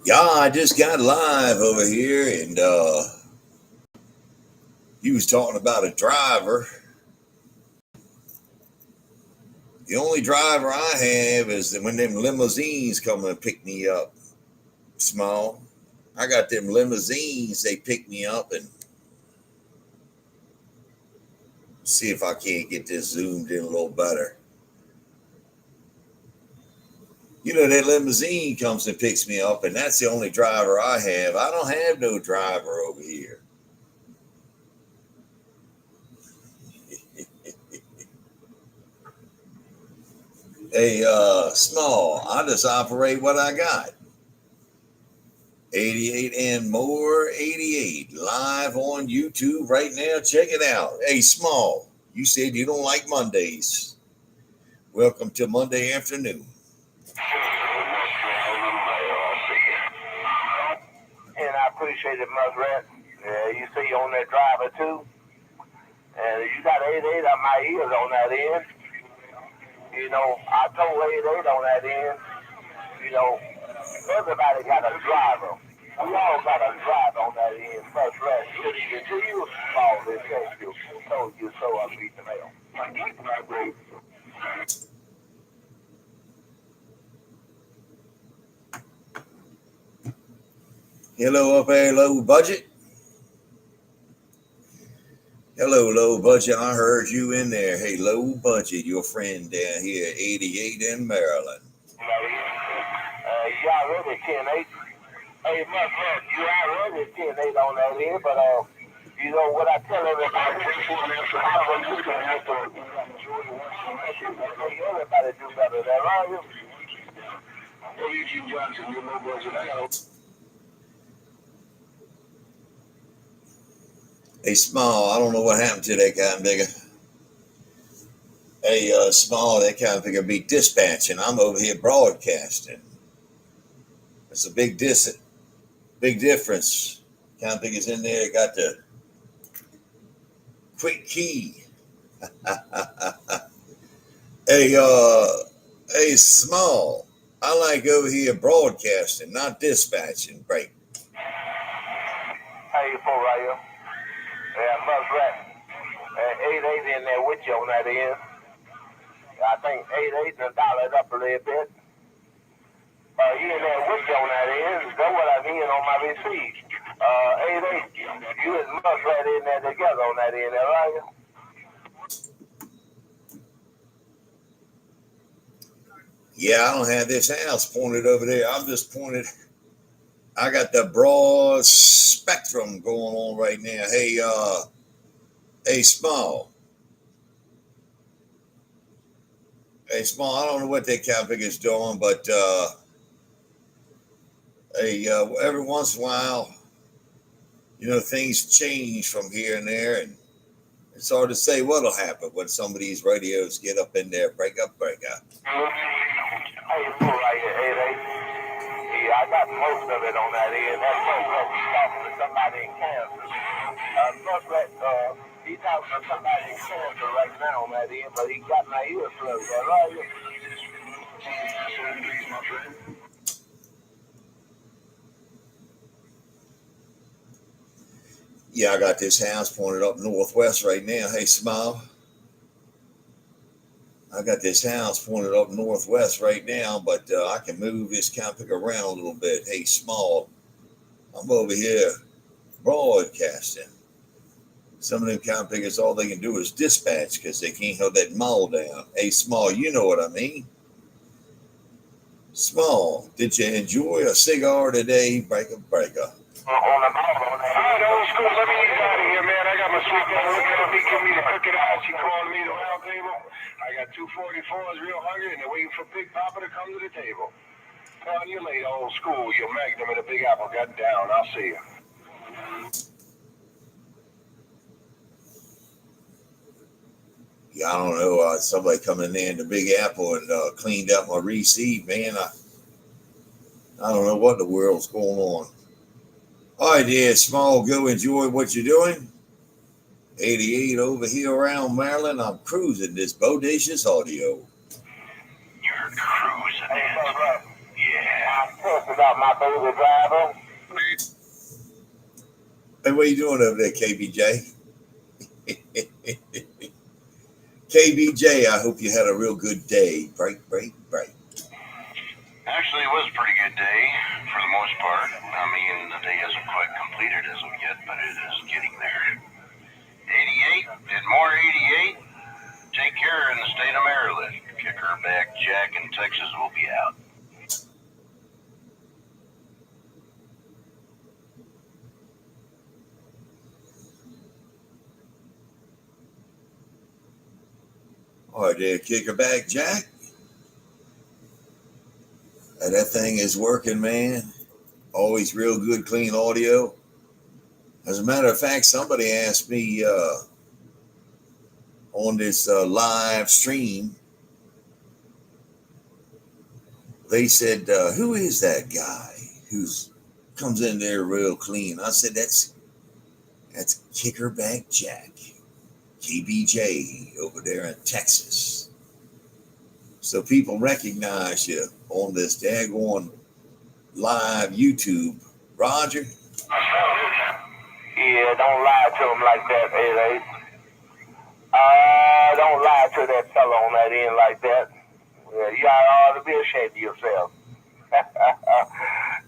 Yeah, I just got live over here, and he was talking about a driver. The only driver I have is that when them limousines come and pick me up, small. I got them limousines, they pick me up, and see if I can't get this zoomed in a little better. You know, that limousine comes and picks me up, and that's the only driver I have. I don't have no driver over here. Hey, small, I just operate what I got. 88 and more 88 live on YouTube right now. Check it out. Hey, small, you said you don't like Mondays. Welcome to Monday afternoon. And I appreciate it, Muskrat. You see on that driver too. And you got 88 on my ears on that end. You know, I told 88 on that end. You know, everybody got a driver. We all got a driver on that end. Muskrat, until you call this issue, told you so. I beat the mail. Hello, up there, low budget. Hello, low budget. I heard you in there. Hey, low budget, your friend down here, 88 in Maryland. You already 10-8. Hey, Muskrat, you already 10-8 on that end, but you know what I tell everybody? Everybody do better than I do. Hey, small, I don't know what happened to that guy, bigger. Hey, small, that kind of figure be dispatching. I'm over here broadcasting. It's a big difference. Kind of figures in there got the quick key. Hey, small. I like over here broadcasting, not dispatching. Break. How you for right here? Yeah, Muskrat. 88 in there with you on that end. I think 88 and $1 up a little bit. You in there with you on that end. That's what I mean on my receipt. 88, you and Muskrat in there together on that end, right? Yeah, I don't have this house pointed over there. I'm just pointed. I got the broad spectrum going on right now. Hey, small. Hey, small. I don't know what that cow pig is doing, but every once in a while, you know, things change from here and there, and it's hard to say what'll happen when some of these radios get up in there, break up. Hey, you right here, 88. Yeah, I got most of it on that end. That's Muskrat. He's talking to somebody in Kansas. Muskrat, he's talking to somebody in Kansas right now on that end, but he got my ears closed. That right here. Yeah, I got this house pointed up northwest right now. Hey, smile. I got this house pointed up northwest right now, but I can move this camping around a little bit. Hey, small. I'm over here broadcasting. Some of them campers, all they can do is dispatch because they can't hold that mall down. Hey, small, you know what I mean. Small, did you enjoy a cigar today? Breaker. On the ball, on that. All right, old school, let me get out of here, man. I got my sweet girl looking at me, giving me the crooked eye. She calling me the round table. I got 244s real hungry, and they're waiting for Big Papa to come to the table. On you later, old school. Your Magnum and a Big Apple got down. I'll see you. Yeah, I don't know. Somebody coming in the Big Apple and cleaned up my receipt, man. I don't know what the world's going on. All right, yeah, Small, go enjoy what you're doing. 88 over here around Maryland. I'm cruising this bodacious audio. You're cruising it. Yeah. I'm testing out my baby driver. Hey, what you doing over there, KBJ? KBJ, I hope you had a real good day. Break. Actually, it was a pretty good day for the most part. I mean, the day isn't quite completed as of yet, but it is getting there. 88 and more 88. Take care in the state of Maryland. Kicker back Jack in Texas will be out. All right, there, kicker back, Jack. That thing is working, man. Always real good, clean audio. As a matter of fact, somebody asked me on this live stream, they said, who is that guy who's comes in there real clean? I said, that's Kickerback Jack, KBJ over there in Texas. So people recognize you on this daggone live YouTube. Roger? Yeah, don't lie to him like that, 88. Don't lie to that fella on that end like that. Yeah, you ought to be ashamed of yourself. Yeah,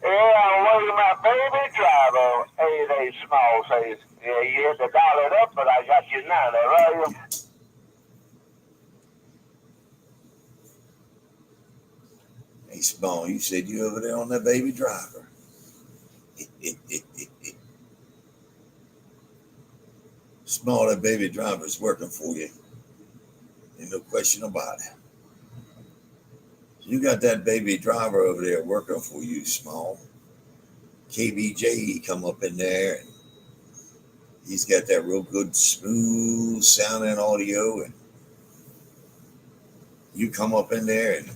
I'm waiting my baby driver. 88 Small says, yeah, you had to dial it up, but I got you now, there, right? Hey, Small, you said you over there on that baby driver. Small, that baby driver's working for you. Ain't no question about it. You got that baby driver over there working for you, Small. KBJ come up in there and he's got that real good smooth sounding audio, and you come up in there and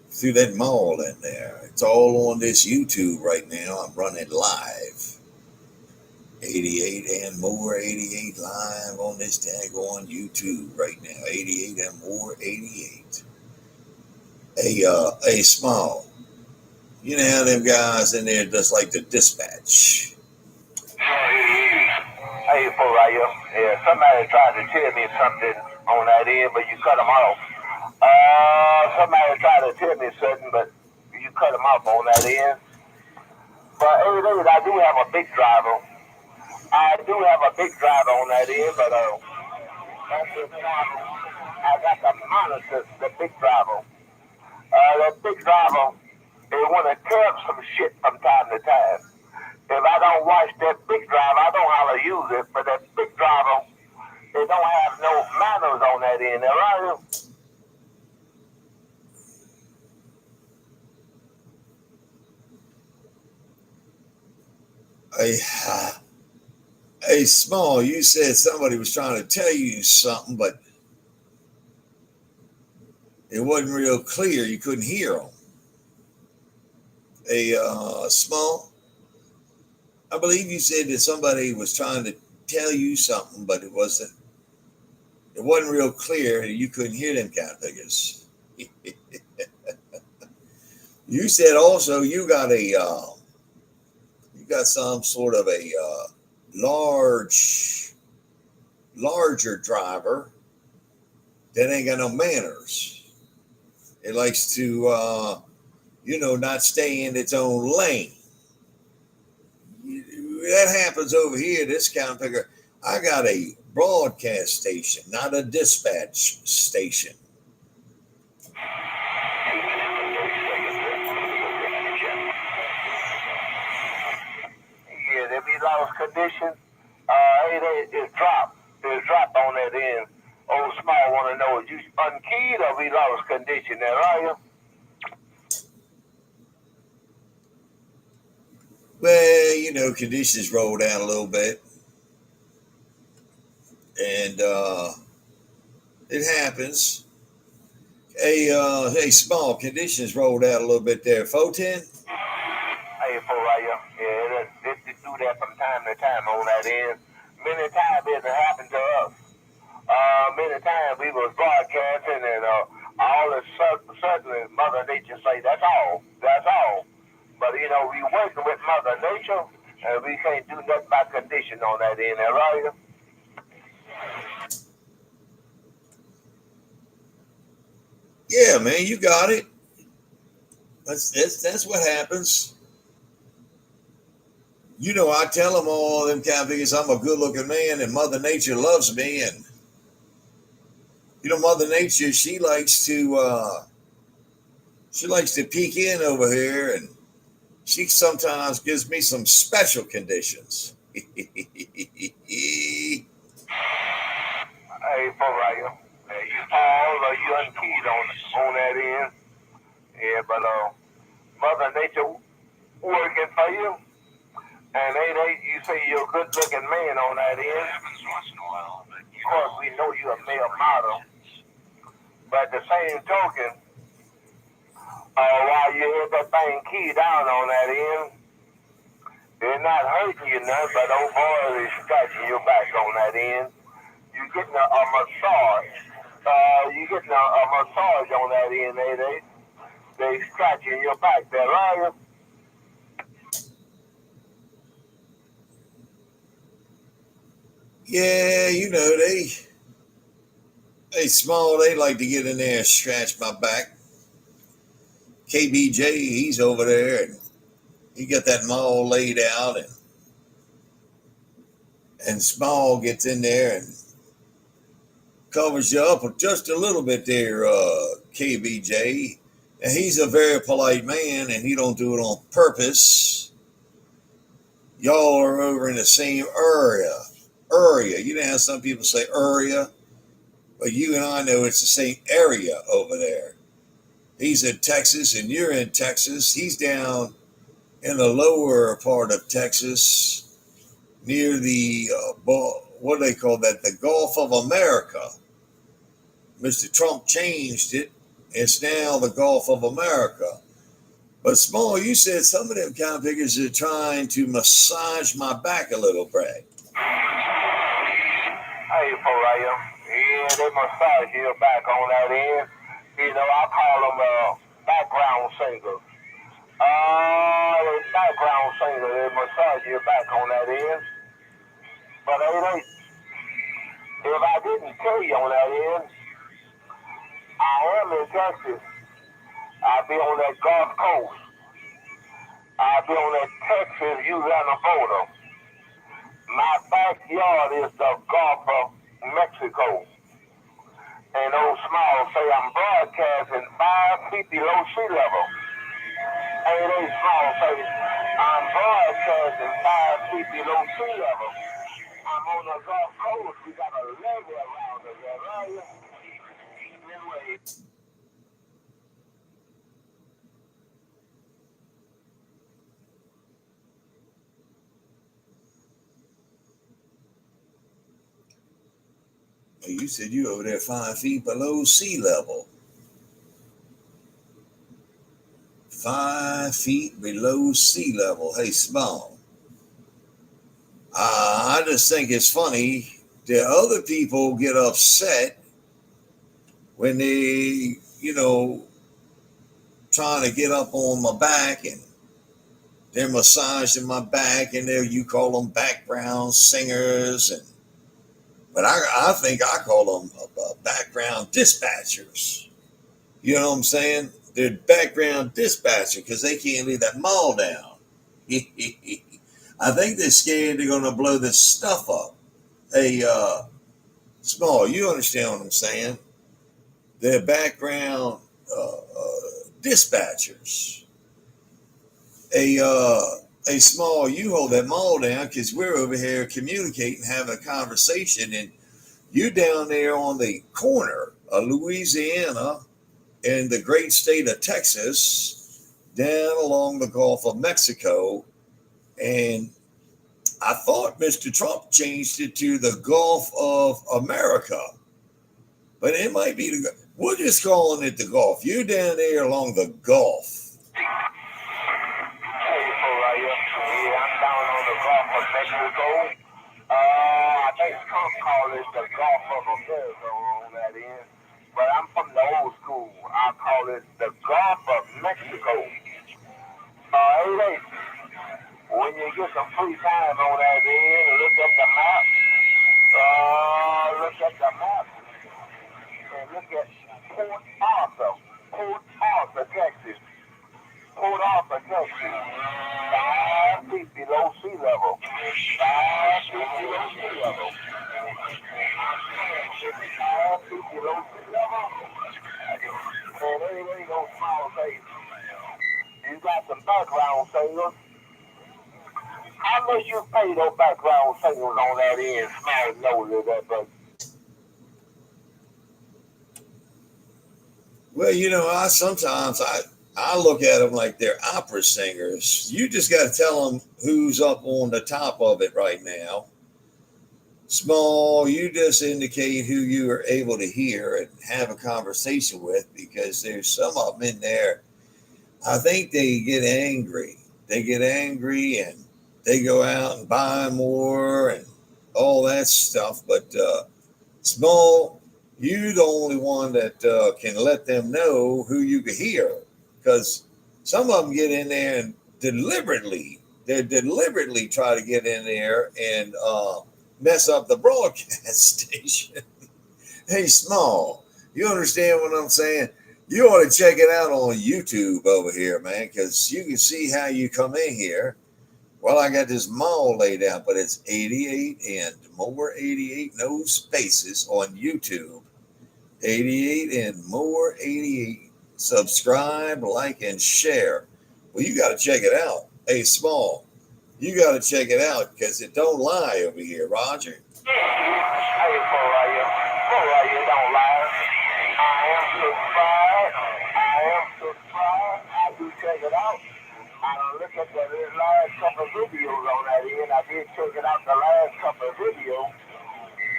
through that mall in there. It's all on this YouTube right now. I'm running live. 88 and more 88 live on this daggone YouTube right now. 88 and more 88. Hey, Small. You know how them guys in there just like to dispatch. Hey, for right here. Yeah, somebody tried to tell me something on that end, but you cut them off. Somebody tried to tell me something, but you cut them off on that end. But hey, David, I do have a big driver. I do have a big driver on that end, but that's the driver. I got to monitor the big driver. The big driver, they want to tear up some shit from time to time. If I don't watch that big driver, I don't know how to use it, but that big driver, they don't have no manners on that end, right? Hey, Small, you said somebody was trying to tell you something, but it wasn't real clear. You couldn't hear them. Hey, Small, I believe you said that somebody was trying to tell you something, but it wasn't real clear, and you couldn't hear them kind of figures. You said also you got some sort of a larger driver that ain't got no manners. It likes to not stay in its own lane. That happens over here. This kind of figure. I got a broadcast station, not a dispatch station. Yeah, they be lost condition. It's drop. There's drop on that end. Old Small want to know, is you unkeyed or we lost condition there, are you? Well, conditions roll down a little bit. And it happens. Hey, Small, conditions rolled out a little bit there. 410? Hey, for right here. Yeah, this time to time on that end. Many times it happened to us. Many times we was broadcasting and all of a sudden Mother Nature say, that's all. That's all. But, you know, we working with Mother Nature and we can't do nothing by condition on that end, right? Yeah, man, you got it. That's what happens. You know, I tell them all them kind of things. I'm a good looking man, and Mother Nature loves me. And you know, Mother Nature, she likes to peek in over here, and she sometimes gives me some special conditions. Hey, for right, you all you unkeyed on that end. Yeah, but Mother Nature working for you. And ain't you say you're a good looking man on that end. Happens once in a while, but of course we know you're a male model. But the same token, while you hit that thing key down on that end, they're not hurting you none, but old boy is scratching your back on that end. You're getting a massage. You're getting a massage on that end, they scratching your back there, right? Yeah, you know, they small, they like to get in there and scratch my back. KBJ, he's over there and he got that mall laid out, and Small gets in there and covers you up just a little bit there, KBJ. And he's a very polite man, and he don't do it on purpose. Y'all are over in the same area. You know how some people say area, but you and I know it's the same area over there. He's in Texas, and you're in Texas. He's down in the lower part of Texas, near the what do they call that? The Gulf of America. Mr. Trump changed it. It's now the Gulf of America. But Small, you said some of them kind of figures are trying to massage my back a little, Brad. Hey, Pariah. Yeah, they massage your back on that end. You know, I call them background singers. They background singers, they massage your back on that end. But if I didn't tell you on that end, I am in Texas. I'll be on that Gulf Coast. I'll be on that Texas-Louisiana border. My backyard is the Gulf of Mexico. And old Small say I'm broadcasting 5 feet below sea level. And old Small say I'm broadcasting 5 feet below sea level. I'm on the Gulf Coast. We got a levee around us there, right? Anyway. You said you over there 5 feet below sea level. 5 feet below sea level. Hey, Small. I just think it's funny that other people get upset when they, you know, trying to get up on my back and they're massaging my back, and you call them background singers, but I think I call them background dispatchers. You know what I'm saying? They're background dispatcher because they can't leave that mall down. I think they're scared they're going to blow this stuff up. Hey, Small, you understand what I'm saying? They're background dispatchers. A Small, you hold that mall down because we're over here communicating, having a conversation, and you down there on the corner of Louisiana and the great state of Texas, down along the Gulf of Mexico. And I thought Mr. Trump changed it to the Gulf of America, but it might be we're just calling it the Gulf. You're down there along the Gulf. Yeah, I'm down on the Gulf of Mexico. I think some call it the Gulf of America on that end. But I'm from the old school. I call it the Gulf of Mexico. Hey, when you get some free time on that end, look at the map. Look at the map. And look at Port Arthur. Port Arthur, Texas. Port Arthur, Texas. 5 feet below sea level. 5 feet below sea level. 5 feet below sea level. And anyway, those small things. You got some background singers. How much you pay those background singers on that end? Small nose of that, but. Well, I look at them like they're opera singers. You just got to tell them who's up on the top of it right now. Small, you just indicate who you are able to hear and have a conversation with, because there's some of them in there. I think they get angry. They get angry and they go out and buy more and all that stuff. But Small, you the only one that can let them know who you can hear, because some of them get in there and deliberately try to get in there and mess up the broadcast station. Hey, Small, you understand what I'm saying? You ought to check it out on YouTube over here, man, because you can see how you come in here. Well, I got this mall laid out, but it's 88 and more 88, no spaces on YouTube. 88 and more 88. Subscribe, like, and share. Well, you got to check it out. Hey, Small, you got to check it out, because it don't lie over here, Roger. Hey, Ferrari, don't lie. I am subscribed. I do check it out. I don't look at the last couple of videos on that end. I did check it out the last couple of videos.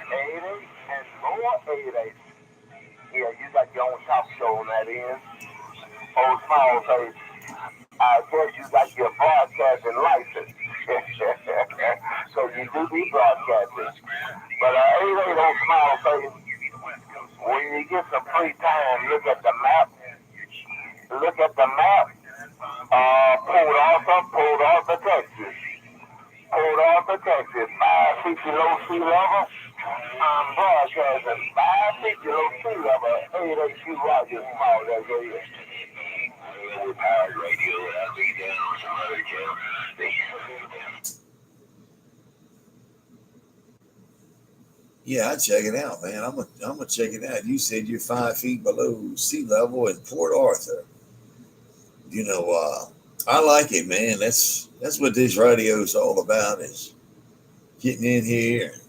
80 and more 80. Yeah, you got your own talk show on that end. Old Small face. I guess you got your broadcasting license. So you do be broadcasting. But ain't no Small face. When you get some free time, look at the map. Look at the map. Port Arthur, Texas. Port Arthur, Texas. 5 feet below sea level. I'm broadcasting 5 feet below sea level. 882 Rogers, Small, that's where you with Powered Radio, and I'll be down on some other channel. Yeah, I check it out, man. I'm gonna check it out. You said you're 5 feet below sea level in Port Arthur. I like it, man. That's what this radio is all about, is getting in here and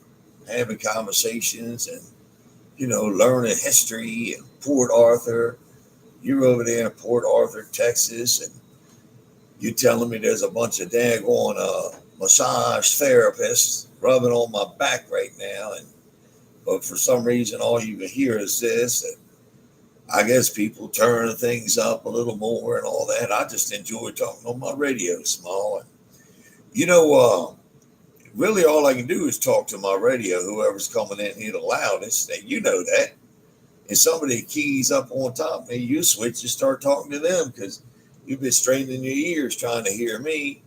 having conversations and, learning history and Port Arthur. You're over there in Port Arthur, Texas, and you're telling me there's a bunch of daggone massage therapists rubbing on my back right now, but for some reason all you can hear is this. And I guess people turn things up a little more and all that. I just enjoy talking on my radio, Small. And, really all I can do is talk to my radio, whoever's coming in here the loudest, and you know that. And somebody keys up on top of me, you switch and start talking to them, because you've been straining your ears trying to hear me.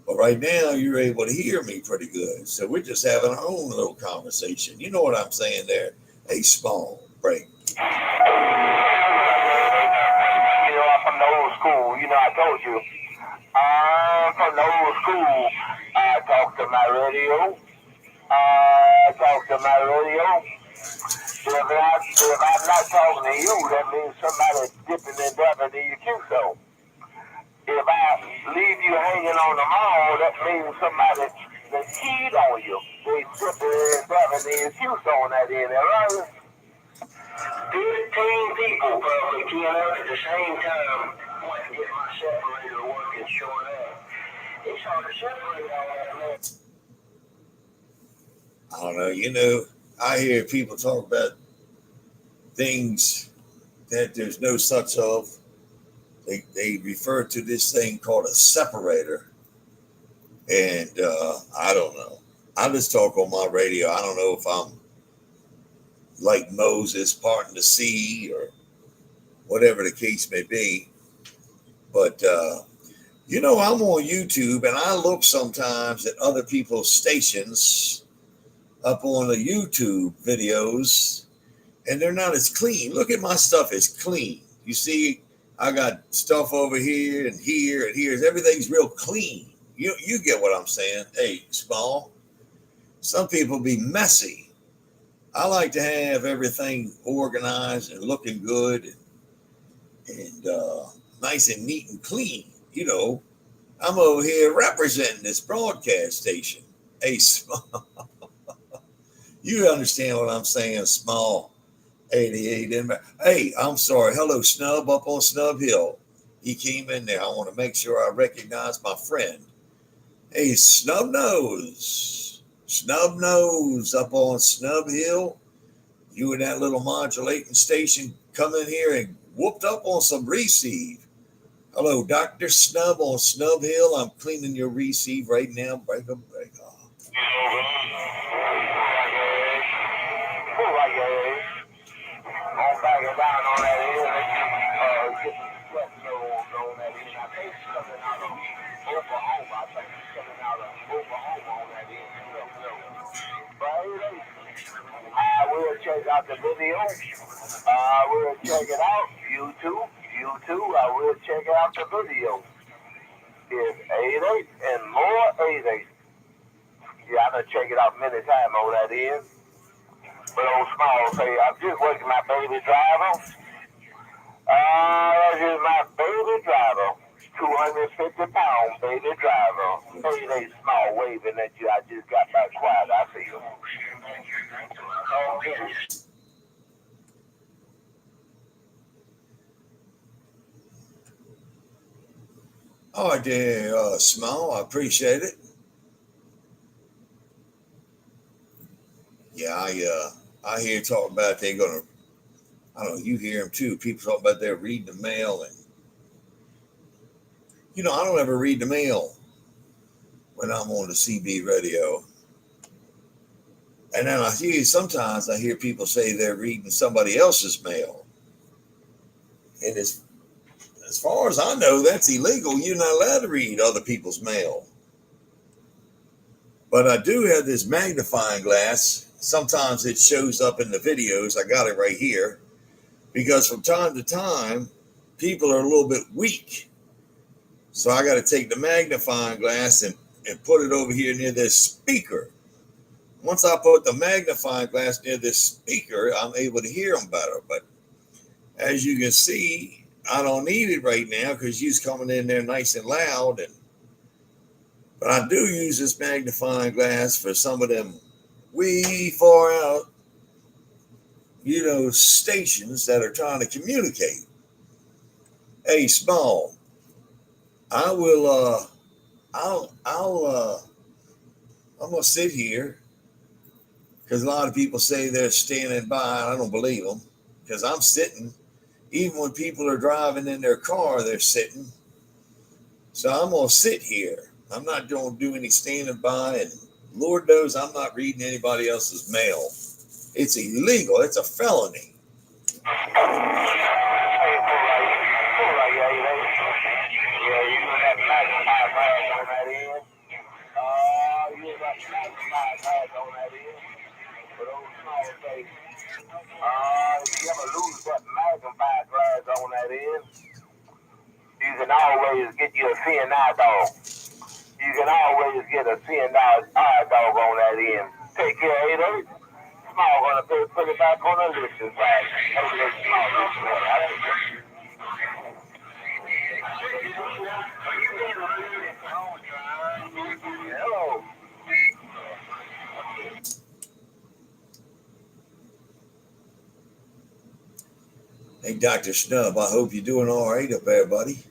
But right now, you're able to hear me pretty good. So we're just having our own little conversation. You know what I'm saying there? Hey, Small, break. I'm from the old school. I told you. I'm from the old school. I talk to my radio. If I'm not talking to you, that means somebody dipping and dabbing in your Q-zone. If I leave you hanging on the mall, that means somebody that keyed on you. They dipping and dabbing in your Q-zone that in there, right? 15 people probably keying up at the same time. I want to get my separator working short up. It's hard to separate all that, man. I don't know. I hear people talk about things that there's no such of. They refer to this thing called a separator. And I don't know. I just talk on my radio. I don't know if I'm like Moses parting the sea or whatever the case may be. But I'm on YouTube and I look sometimes at other people's stations up on the YouTube videos, and they're not as clean. Look at my stuff; it's clean. You see, I got stuff over here and here and here. Everything's real clean. You get what I'm saying? Hey, small. Some people be messy. I like to have everything organized and looking good and nice and neat and clean. I'm over here representing this broadcast station. Hey, small. You understand what I'm saying, small. 88 in there. Hey, I'm sorry. Hello, Snub up on Snub Hill. He came in there. I want to make sure I recognize my friend. Hey, Snub Nose. Snub Nose up on Snub Hill. You and that little modulating station come in here and whooped up on some receive. Hello, Dr. Snub on Snub Hill. I'm cleaning your receive right now. Break off. Back it down on that end, get some sweat on that end. I think it's coming out of Oklahoma. I think it's coming out of Oklahoma on that end. But I will check out the video. I will check it out. You too. I will check out the video. It's 88 and more 88. Yeah, I done check it out many times on that end. But old small say, I'm just working my baby driver. This is my baby driver. 250-pound baby driver. Hey, they small waving at you. I just got back quiet. I see you. Okay. All right, there, small. I appreciate it. Yeah, I hear talk about they're gonna. I don't know. You hear them too. People talk about they're reading the mail, and I don't ever read the mail when I'm on the CB radio. And then sometimes I hear people say they're reading somebody else's mail, and as far as I know, that's illegal. You're not allowed to read other people's mail. But I do have this magnifying glass. Sometimes it shows up in the videos. I got it right here. Because from time to time, people are a little bit weak. So I got to take the magnifying glass and put it over here near this speaker. Once I put the magnifying glass near this speaker, I'm able to hear them better. But as you can see, I don't need it right now because you's coming in there nice and loud. But I do use this magnifying glass for some of them way far out, stations that are trying to communicate. Hey, small, I will, I'm going to sit here because a lot of people say they're standing by. I don't believe them because I'm sitting. Even when people are driving in their car, they're sitting. So I'm going to sit here. I'm not going to do any standing by, and Lord knows I'm not reading anybody else's mail. It's illegal. It's a felony. If you ever lose that magnified glass on that end, you can always get you a seeing eye dog. You can always get a seeing eye dog on that end. Take care, 88. Small gonna put it back on the listen side. Hello. Hey, Dr. Snub, I hope you're doing all right up there, buddy.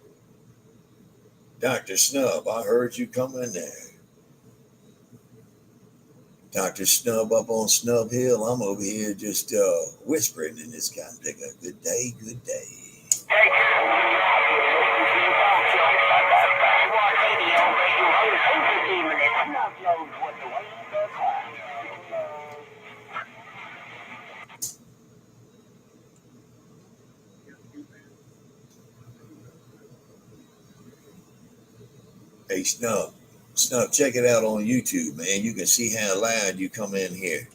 Dr. Snub, I heard you coming there. Dr. Snub up on Snub Hill. I'm over here just whispering in this kind of thing. Good day, good day. Hey, Snub, check it out on YouTube, man. You can see how loud you come in here.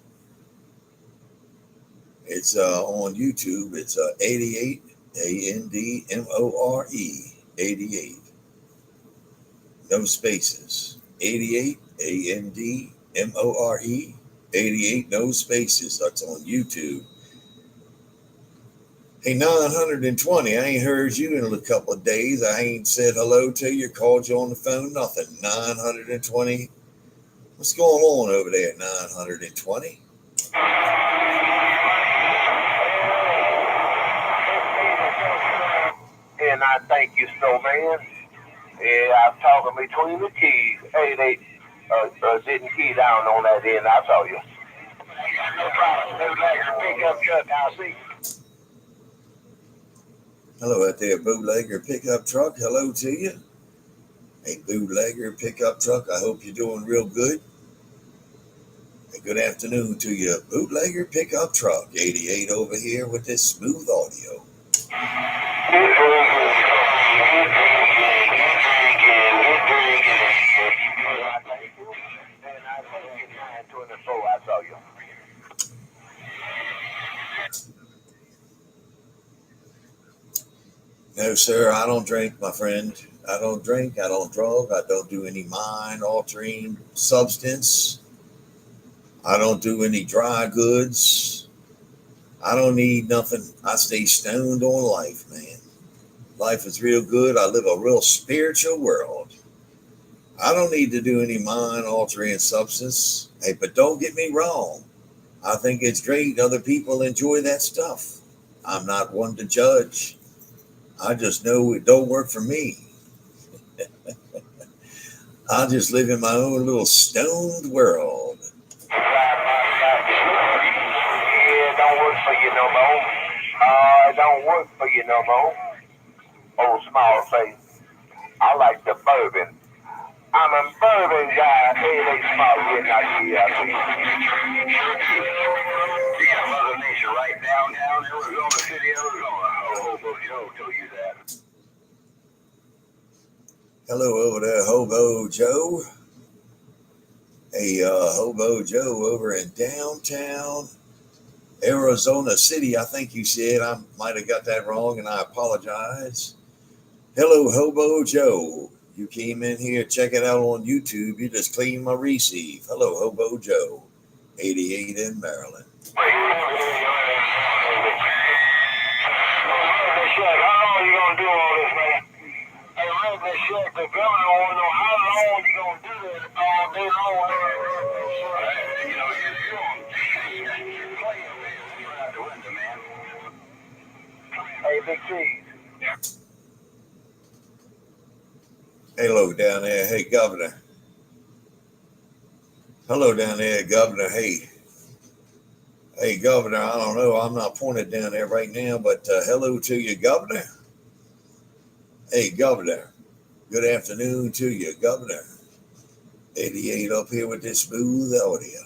It's on YouTube. It's 88 ANDMORE 88. No spaces. 88 ANDMORE 88. No spaces. That's on YouTube. Hey, 920. I ain't heard you in a couple of days. I ain't said hello to you, called you on the phone, nothing. 920. What's going on over there at 920? And I thank you so, man. Yeah, I was talking between the keys. Hey, they didn't key down on that end. I saw you. No problem. Bootlegger pickup truck. I'll see. Hello out there, bootlegger pickup truck. Hello to you. Hey, bootlegger pickup truck. I hope you're doing real good. Hey, good afternoon to you, bootlegger pickup truck. 88 over here with this smooth audio. I saw you. No, sir, I don't drink, my friend. I don't drink. I don't drug. I don't do any mind-altering substance. I don't do any dry goods. I don't need nothing. I stay stoned on life, man. Life is real good. I live a real spiritual world. I don't need to do any mind-altering substance. Hey, but don't get me wrong. I think it's great. Other people enjoy that stuff. I'm not one to judge. I just know it don't work for me. I just live in my own little stoned world. Yeah, it don't work for you no more. It don't work for you no more. Old small face. I like the bourbon. I'm a bourbon guy. Hey, they small getting out here. You got Mother Nature right downtown Arizona City, Arizona. Hobo Joe told you that. Hello over there, Hobo Joe. Hey, Hobo Joe over in downtown Arizona City. I think you said. I might have got that wrong, and I apologize. Hello, Hobo Joe. You came in here, check it out on YouTube. You just cleaned my receive. Hello, Hobo Joe, 88 in Maryland. How long you gonna do all this, man? Hey, Redneck Shack, the governor want to know how long you gonna do this all day long. You know, you're playing out the window, man. Hey, Big Cheese. Hello down there. Hey, Governor. Hello down there, Governor. Hey, Governor. I don't know. I'm not pointed down there right now, but hello to you, Governor. Hey, Governor. Good afternoon to you, Governor. 88 up here with this smooth audio.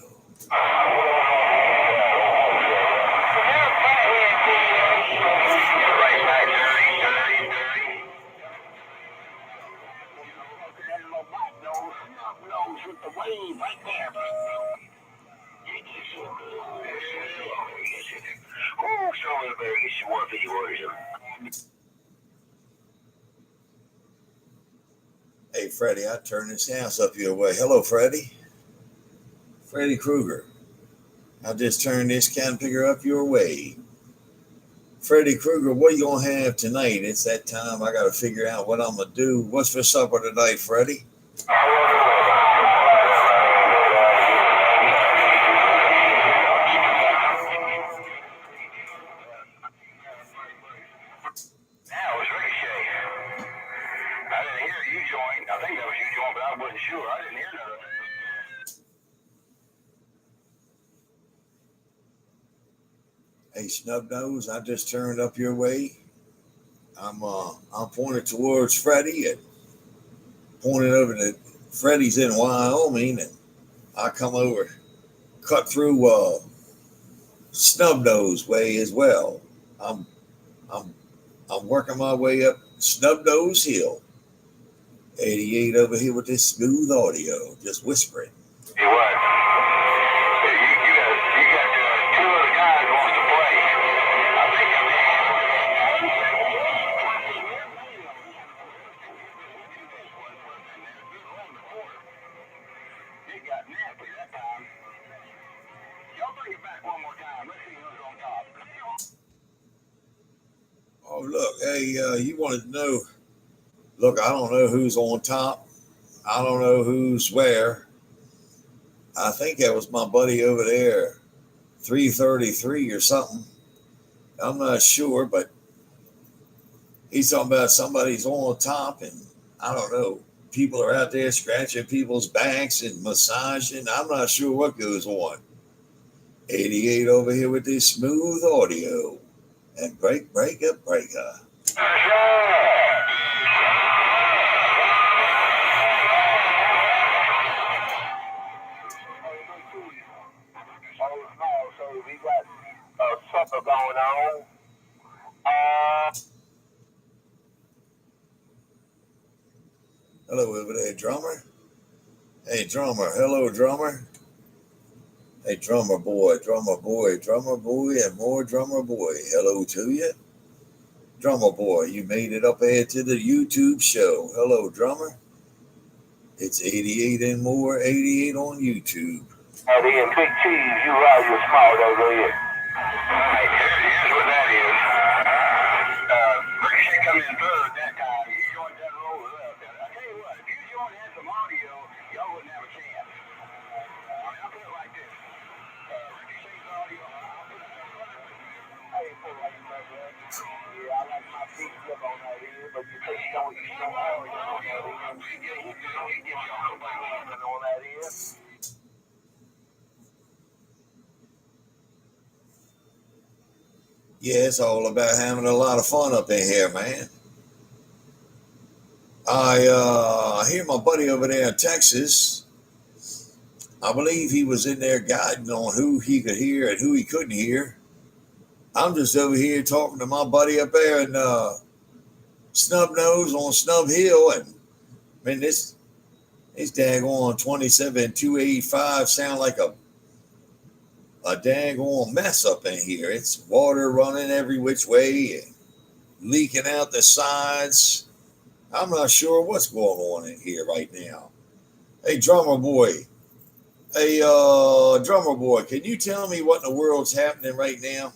Hey, Freddie, I turn this house up your way. Hello, Freddie. Freddie Krueger. I just turned this can picker up your way. Freddie Krueger, what are you going to have tonight? It's that time. I got to figure out what I'm going to do. What's for supper tonight, Freddie? Sure, I didn't hear none of it. Hey, Snubnose, I just turned up your way. I'm pointed towards Freddie and pointed over to Freddie's in Wyoming, and I come over, cut through Snubnose way as well. I'm working my way up Snubnose Hill. 88 over here with this smooth audio, just whispering. Hey, what? Hey, you got two of the guys who wants to play. I think I'm in. It got nasty that time. Y'all bring it back one more time. Let's see who's on top. Oh, look, hey, you wanted to know. Look, I don't know who's on top. I don't know who's where. I think that was my buddy over there, 333 or something. I'm not sure, but he's talking about somebody's on top, and I don't know. People are out there scratching people's backs and massaging. I'm not sure what goes on. 88 over here with this smooth audio. And breaker. So we got supper going on. Hello over there, drummer. Hey, drummer. Hello, drummer. Hey, drummer boy, and more drummer boy. Hello to you. Drummer boy, you made it up here to the YouTube show. Hello, drummer. It's 88 and more, 88 on YouTube. And then Big Cheese, you are your small over here. Alright, here's what that is. Ricochet come in third that time. You joined that roll up. I tell you what, if you joined had some audio, y'all wouldn't have a chance. I'll put it like this. Ricochet's audio, I'll put it in front of it. Hey, for like that, man. Yeah, I like my big flip on that here, but you think you don't have it on that here. You don't get on that here. Yeah, it's all about having a lot of fun up in here, man. I hear my buddy over there in Texas. I believe he was in there guiding on who he could hear and who he couldn't hear. I'm just over here talking to my buddy up there in Snub Nose on Snub Hill, and man, this daggone 27285 sound like a daggone mess up in here. It's water running every which way and leaking out the sides. I'm not sure what's going on in here right now. Hey, drummer boy. Hey, drummer boy, can you tell me what in the world's happening right now?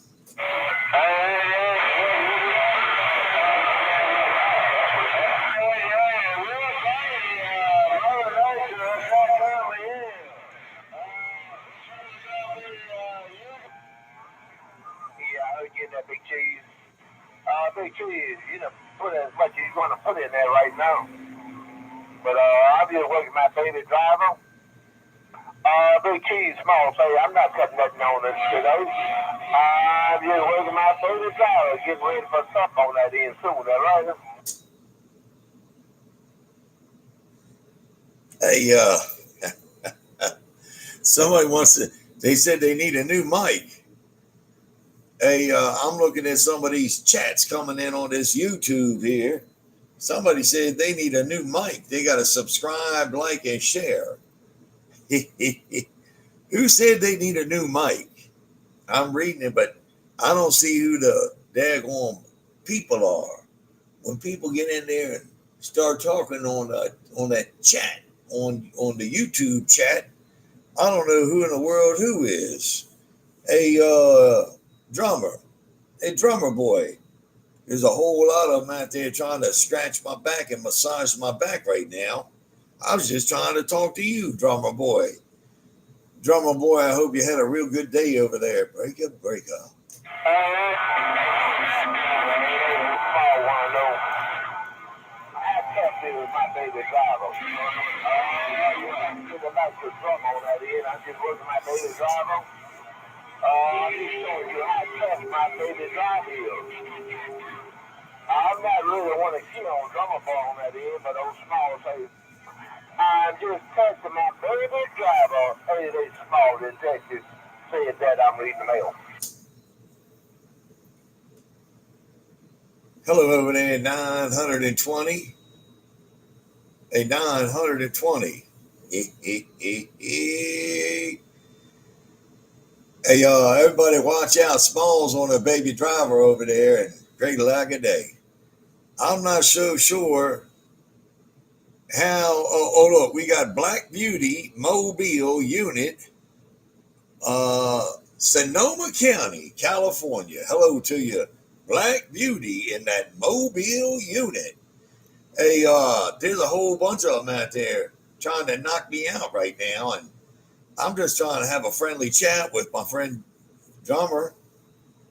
Big Cheese. Big Cheese, you done put as much as you want to put in there right now. But I'm just working my baby driver. Big Cheese, small say, I'm not cutting nothing on this today. I'm just working my baby driver, getting ready for supper on that end soon, that right? Hey, somebody wants to, they said they need a new mic. Hey, I'm looking at some of these chats coming in on this YouTube here. Somebody said they need a new mic. They got to subscribe, like, and share. Who said they need a new mic? I'm reading it, but I don't see who the daggone people are. When people get in there and start talking on that chat, on the YouTube chat, I don't know who in the world who is. Hey, drummer. Hey, drummer boy. There's a whole lot of them out there trying to scratch my back and massage my back right now. I was just trying to talk to you, drummer boy. Drummer boy, I hope you had a real good day over there. Break up. My baby driver. I'm just working my baby driver. I'm just showing you how tough my baby driver is. I'm not really want to kill on drummer boy on that end, but those small say, I'm just testing my baby driver. Hey, they small detective said that I'm reading the mail. Hello over there, 920. a 920. Hey, everybody watch out. Smalls on a baby driver over there and great lack a day. I'm not so sure how. Look, we got Black Beauty, Mobile Unit, Sonoma County, California. Hello to you, Black Beauty in that Mobile Unit. Hey, there's a whole bunch of them out there trying to knock me out right now, and I'm just trying to have a friendly chat with my friend Drummer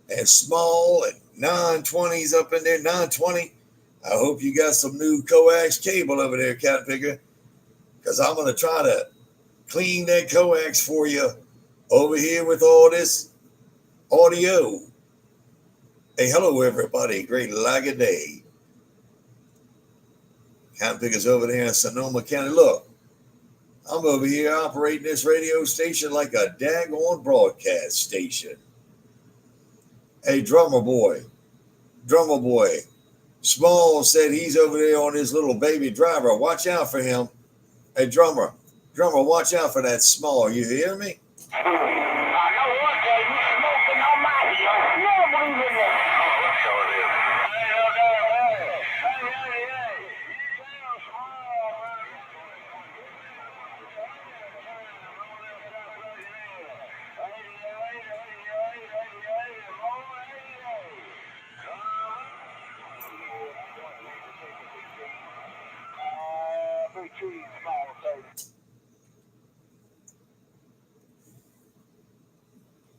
and Small and 920s up in there. 920. I hope you got some new coax cable over there, Cat Picker, because I'm going to try to clean that coax for you over here with all this audio. Hey, hello, everybody. Great like a day. Cat Picker's over there in Sonoma County. Look, I'm over here operating this radio station like a daggone broadcast station. Hey, Drummer Boy. Small said he's over there on his little baby driver. Watch out for him. Hey, Drummer, watch out for that Small. You hear me? I know what, you smoking on my heel. You're breathing it. Oh, sure it is.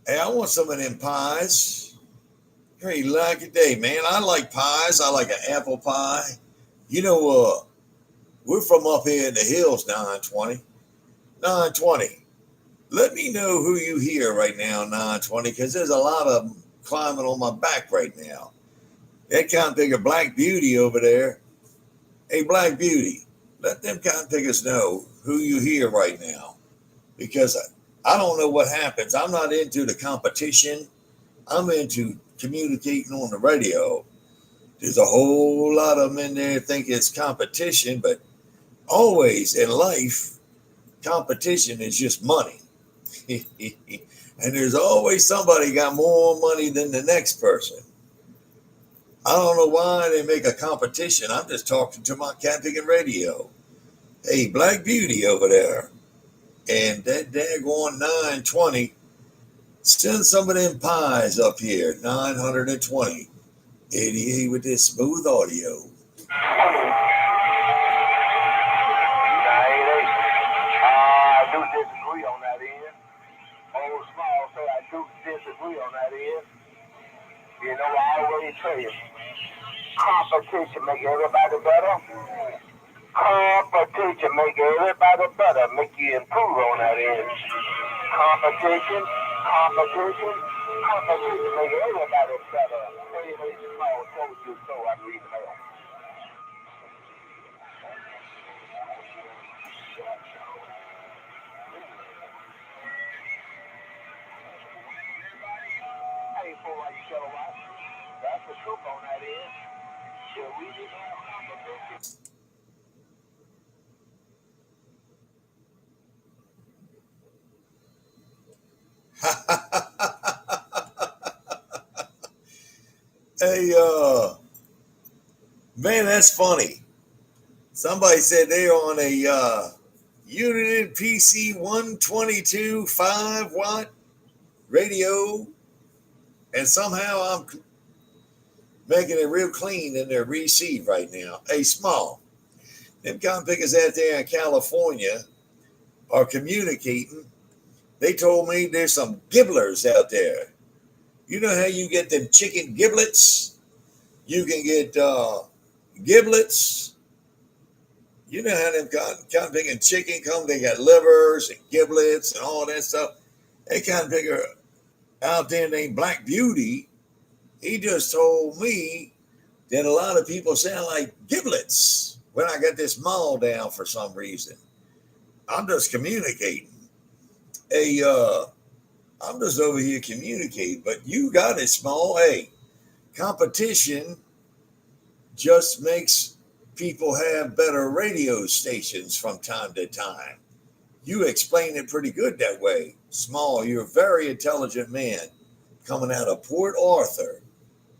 Hey, I want some of them pies. Great like a day, man. I like pies. I like an apple pie. You know, we're from up here in the hills, 920. 920. Let me know who you hear right now, 920, because there's a lot of them climbing on my back right now. That kind picker Black Beauty over there. Hey, Black Beauty, let them kind pickers know who you hear right now, because I don't know what happens. I'm not into the competition. I'm into communicating on the radio. There's a whole lot of them in there think it's competition, but always in life, competition is just money. And there's always somebody got more money than the next person. I don't know why they make a competition. I'm just talking to my camping and radio. Hey, Black Beauty over there. And that daggone 920, send some of them pies up here, 920. 88 with this smooth audio. I do disagree on that end. Old Small say I do disagree on that end. You know, I always say competition make everybody better. Competition make everybody better, make you improve on that end. Competition make everybody better. Hey, Small told you so, I read the mail. Hey, for why you tell a lot. That's the truth on that end. Should we just have competition? Hey, man, that's funny. Somebody said they're on a Unit PC 122 5-watt radio, and somehow I'm making it real clean in their receive right now. Hey, Small, them cotton pickers out there in California are communicating. They told me there's some gibblers out there. You know how you get them chicken giblets? You can get giblets. You know how them cotton picking chicken come? They got livers and giblets and all that stuff. They cotton picker out there named Black Beauty, he just told me that a lot of people sound like giblets when I got this mall down for some reason. I'm just communicating. Hey, I'm just over here communicating, but you got it, Small. Hey, competition just makes people have better radio stations from time to time. You explain it pretty good that way. Small, you're a very intelligent man coming out of Port Arthur,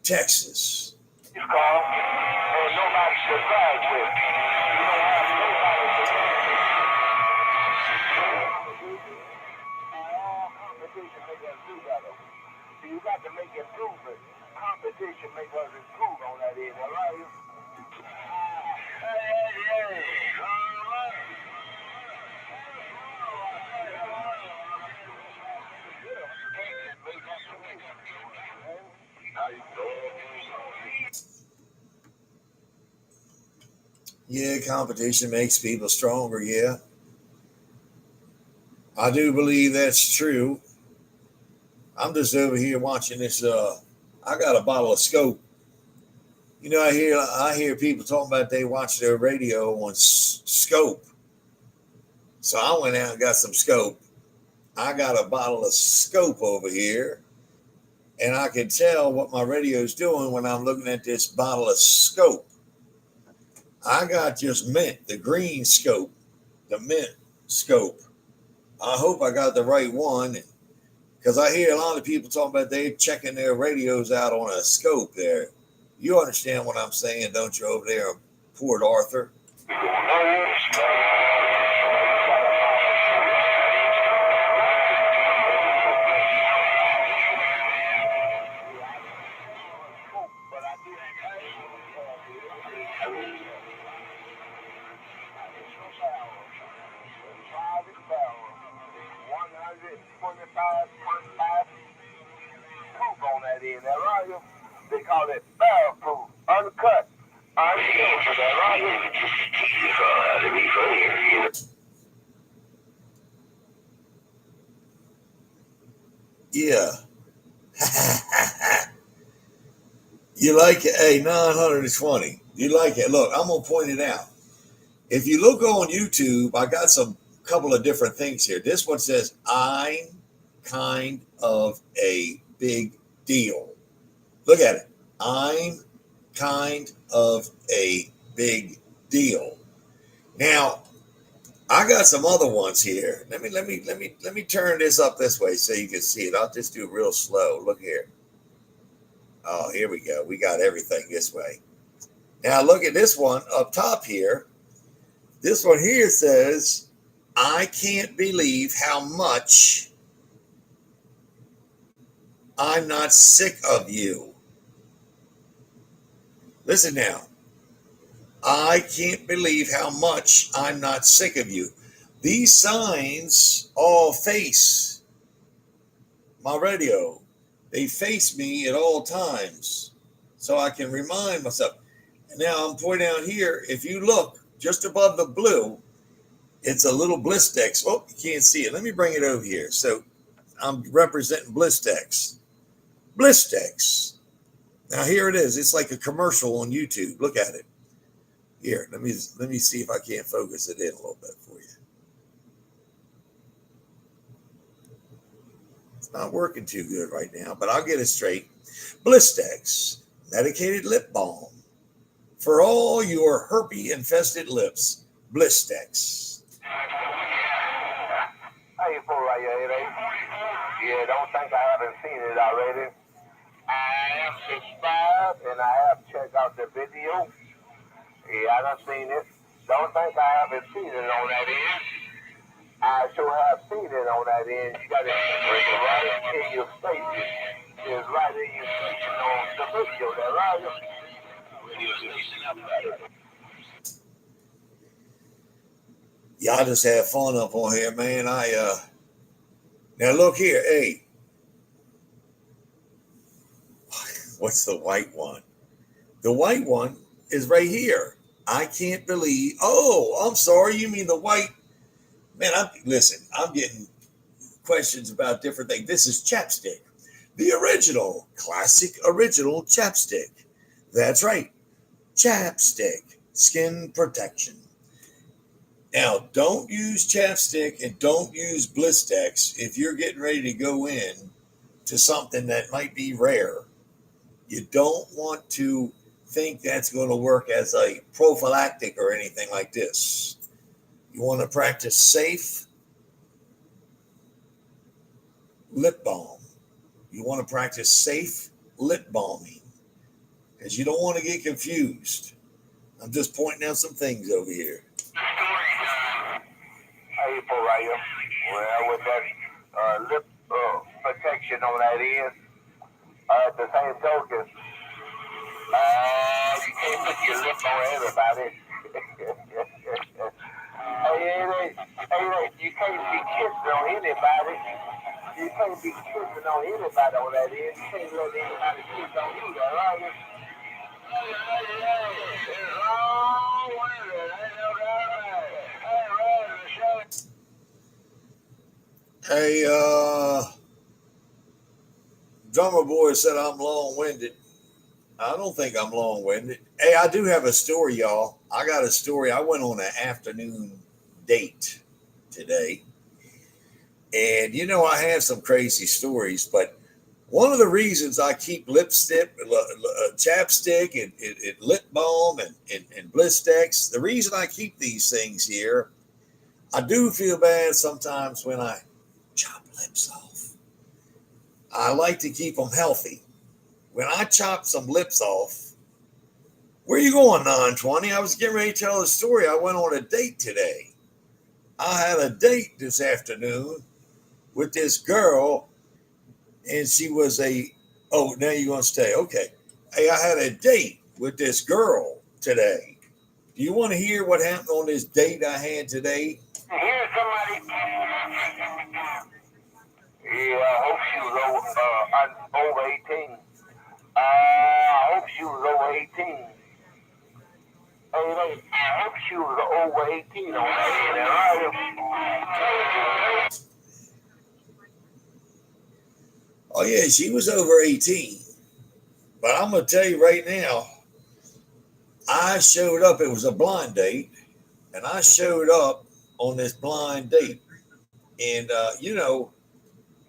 Texas. You call, and nobody to brag with. You don't have nobody to competition make us do better. So you got to make improvement. Competition make us improve on that end, all right? Yeah, competition makes people stronger. Yeah, I do believe that's true. I'm just over here watching this. I got a bottle of Scope. You know, I hear people talking about they watch their radio on Scope. So I went out and got some Scope. I got a bottle of Scope over here, and I can tell what my radio is doing when I'm looking at this bottle of Scope. I got just mint, the green Scope, the mint Scope. I hope I got the right one, because I hear a lot of people talking about they checking their radios out on a Scope there. You understand what I'm saying, don't you, over there in Port Arthur? On that end, that right? They call it barrel proof, uncut, unfiltered, that right? Yeah. You like it? Hey, 920. You like it? Look, I'm going to point it out. If you look on YouTube, I got some couple of different things here. This one says, I'm kind of a big deal. Look at it. I'm kind of a big deal. Now, I got some other ones here. Let me turn this up this way so you can see it. I'll just do it real slow. Look here. Oh, here we go. We got everything this way. Now look at this one up top here. This one here says, I can't believe how much I'm not sick of you. Listen now. I can't believe how much I'm not sick of you. These signs all face my radio. They face me at all times so I can remind myself. And now I'm pointing out here, if you look just above the blue, it's a little Blistex. Oh, you can't see it. Let me bring it over here. So I'm representing Blistex. Blistex. Now here it is. It's like a commercial on YouTube. Look at it. Here, let me see if I can't focus it in a little bit for you. It's not working too good right now, but I'll get it straight. Blistex, medicated lip balm for all your herpes-infested lips. Blistex. How you for right here, Yeah, don't think I haven't seen it already. I have subscribed and I have checked out the video. Yeah, I done seen it. Don't think I haven't seen it on that end. I sure have seen it on that end. You got to bring it right in your face. It's right in your face on the video. That right? Y'all just have fun up on here, man. Now look here, hey. What's the white one? The white one is right here. I can't believe. Oh, I'm sorry. You mean the white? Man, listen, I'm getting questions about different things. This is chapstick. The original, classic original chapstick. That's right. Chapstick. Skin protection. Now, don't use chapstick and don't use Blistex if you're getting ready to go in to something that might be rare. You don't want to think that's going to work as a prophylactic or anything like this. You want to practice safe lip balm. You want to practice safe lip balming because you don't want to get confused. I'm just pointing out some things over here. Hey, Pariah. Well, with that lip protection on that end, at the same token, you can't put your lip on everybody. You can't be kissing on anybody. You can't be kissing on anybody on that end. You can't let anybody kiss on you, right? Hey, drummer boy said I'm long-winded. I don't think I'm long-winded. Hey, I do have a story, y'all. I got a story. I went on an afternoon date today. And you know, I have some crazy stories, but one of the reasons I keep lipstick, chapstick, and lip balm and Blistex, the reason I keep these things here, I do feel bad sometimes when I chop lips off. I like to keep them healthy. When I chop some lips off, where you going, 920? I was getting ready to tell a story. I went on a date today. I had a date this afternoon with this girl, and she was oh, now you're going to stay. Okay. Hey, I had a date with this girl today. Do you want to hear what happened on this date I had today? Here's somebody. Yeah, I hope she was over 18. I hope she was over 18. Hey, I hope she was over 18 on that end. Oh, yeah, she was over 18. But I'm going to tell you right now, I showed up. It was a blind date, and I showed up on this blind date. And, you know,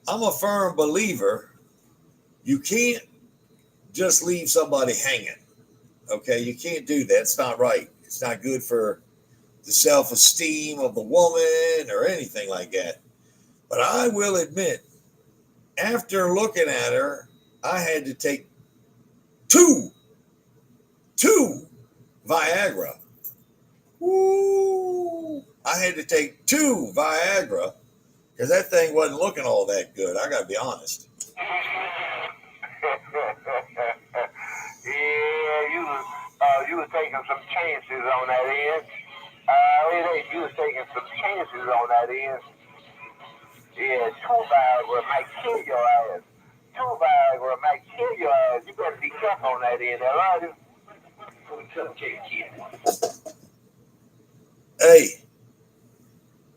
I'm a firm believer you can't just leave somebody hanging. Okay, you can't do that. It's not right. It's not good for the self-esteem of the woman or anything like that. But I will admit, after looking at her, I had to take two Viagra. Woo! I had to take two Viagra because that thing wasn't looking all that good. I got to be honest. Yeah, you was taking some chances on that end. You was taking some chances on that end. Yeah, two Viagra might kill your ass. Two Viagra might kill your ass. You better be careful on that end, alright?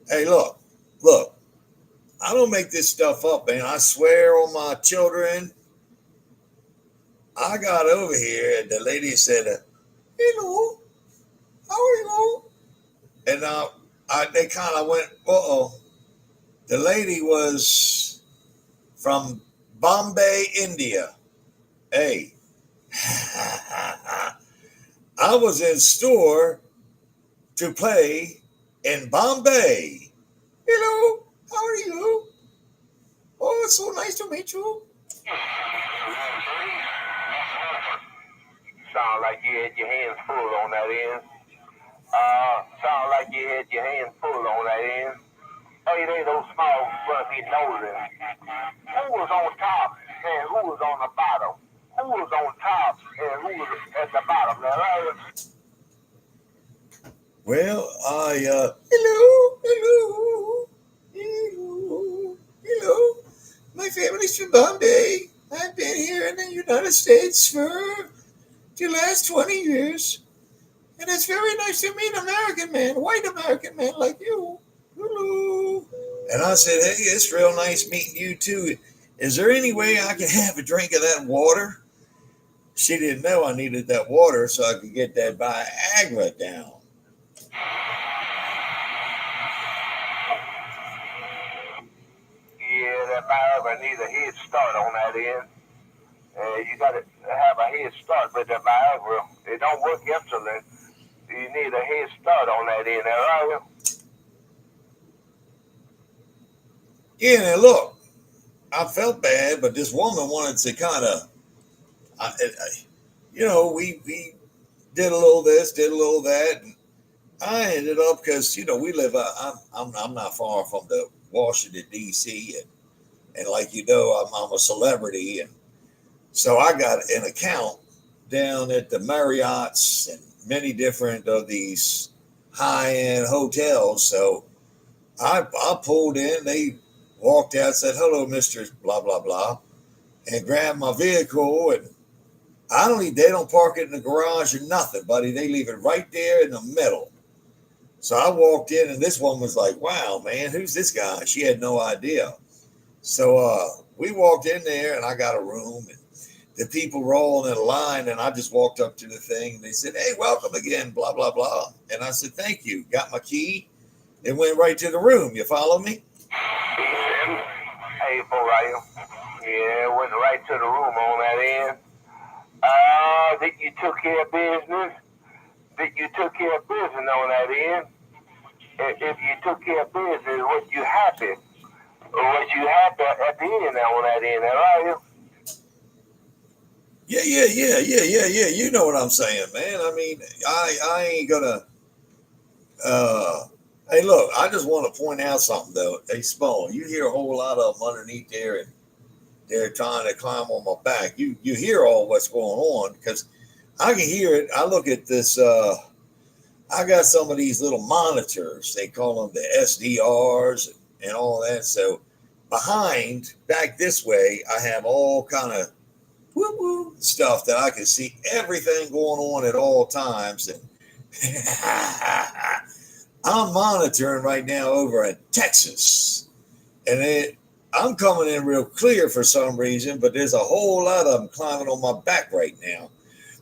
Hey, look. I don't make this stuff up, man. I swear on my children. I got over here and the lady said, hello, how are you? And they kind of went, uh-oh. The lady was from Bombay, India. Hey, I was in store to play in Bombay. Hello, how are you? Oh, it's so nice to meet you. Sound like you had your hands full on that end. Sound like you had your hands full on that end. Hey, they those small fluffy noses. Who was on top and who was on the bottom? Who was on top and who was at the bottom? Now, Well, hello. My family's from Bombay. I've been here in the United States for the last 20 years. And it's very nice to meet an American man, white American man like you. Hello. And I said, hey, it's real nice meeting you too. Is there any way I can have a drink of that water? She didn't know I needed that water so I could get that Viagra down. yeah, that Viagra need a head start on that end. You got to have a head start with the Viagra. It don't work insulin. You need a head start on that end, right? Yeah, now look, I felt bad, but this woman wanted to kind of, we did a little this, did a little that, and I ended up because we live. I'm not far from the Washington D.C. and like I'm a celebrity, and so I got an account down at the Marriott's and many different of these high end hotels. So I pulled in. They walked out, said hello, Mister Blah blah blah, and grabbed my vehicle. And they don't park it in the garage or nothing, buddy. They leave it right there in the middle. So I walked in, and this woman was like, "Wow, man, who's this guy?" She had no idea. So we walked in there, and I got a room, and the people were all in a line, and I just walked up to the thing, and they said, "Hey, welcome again, blah blah blah," and I said, "Thank you." Got my key, and went right to the room. You follow me? Hey, for real. Yeah, went right to the room on that end. Think you took care of business? Think you took care of business on that end? If you took care of business, was you happy? Or was you happy at the end on that end, right? Yeah. You know what I'm saying, man. I mean, I ain't gonna. Uh, hey, look, I just want to point out something though. Hey, Small, you hear a whole lot of them underneath there, and they're trying to climb on my back. You hear all what's going on because I can hear it. I look at this. I got some of these little monitors. They call them the SDRs and all that. So back this way, I have all kind of woo woo stuff that I can see everything going on at all times. And I'm monitoring right now over in Texas, and I'm coming in real clear for some reason, but there's a whole lot of them climbing on my back right now.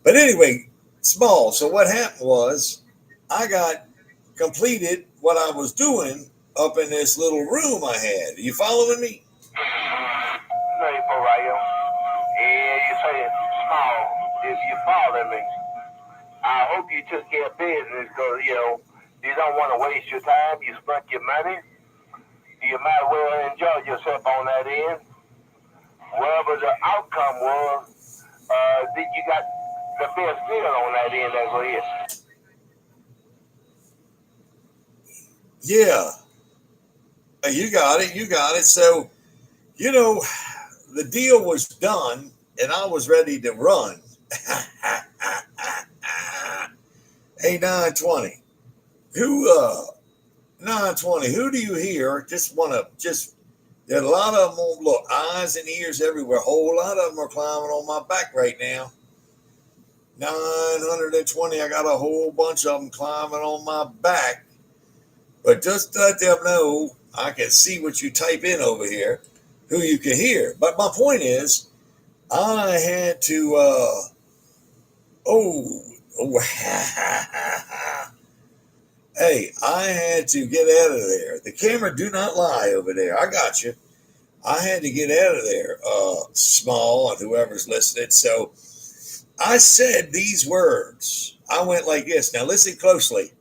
But anyway, Small. So what happened was I got completed what I was doing up in this little room I had. Are you following me? No, for real. Yeah, you say it small. If you following me, I hope you took care of business because, you don't want to waste your time. You spent your money. You might well enjoy yourself on that end. Whatever the outcome was, think you got the best deal on that end as well. Yeah. You got it. You got it. So, you know, the deal was done and I was ready to run. Hey, 920. Who, 920, who do you hear? There's a lot of them on, look, eyes and ears everywhere. A whole lot of them are climbing on my back right now. 920, I got a whole bunch of them climbing on my back. But just let them know I can see what you type in over here, who you can hear. But my point is, I had to, oh, hey, I had to get out of there. The camera do not lie over there. I got you. I had to get out of there, Small, and whoever's listening. So I said these words. I went like this. Now listen closely.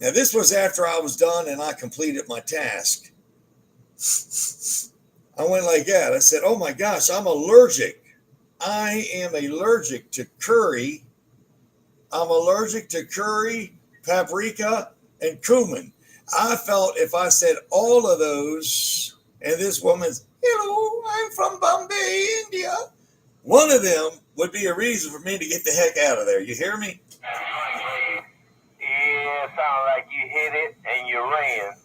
Now this was after I was done and I completed my task. I went like that. I said, oh my gosh, I'm allergic. I am allergic to curry. I'm allergic to curry, paprika, and cumin. I felt if I said all of those, and this woman's, hello, I'm from Bombay, India, one of them would be a reason for me to get the heck out of there. You hear me? Yeah, it sounds like you hit it and you ran.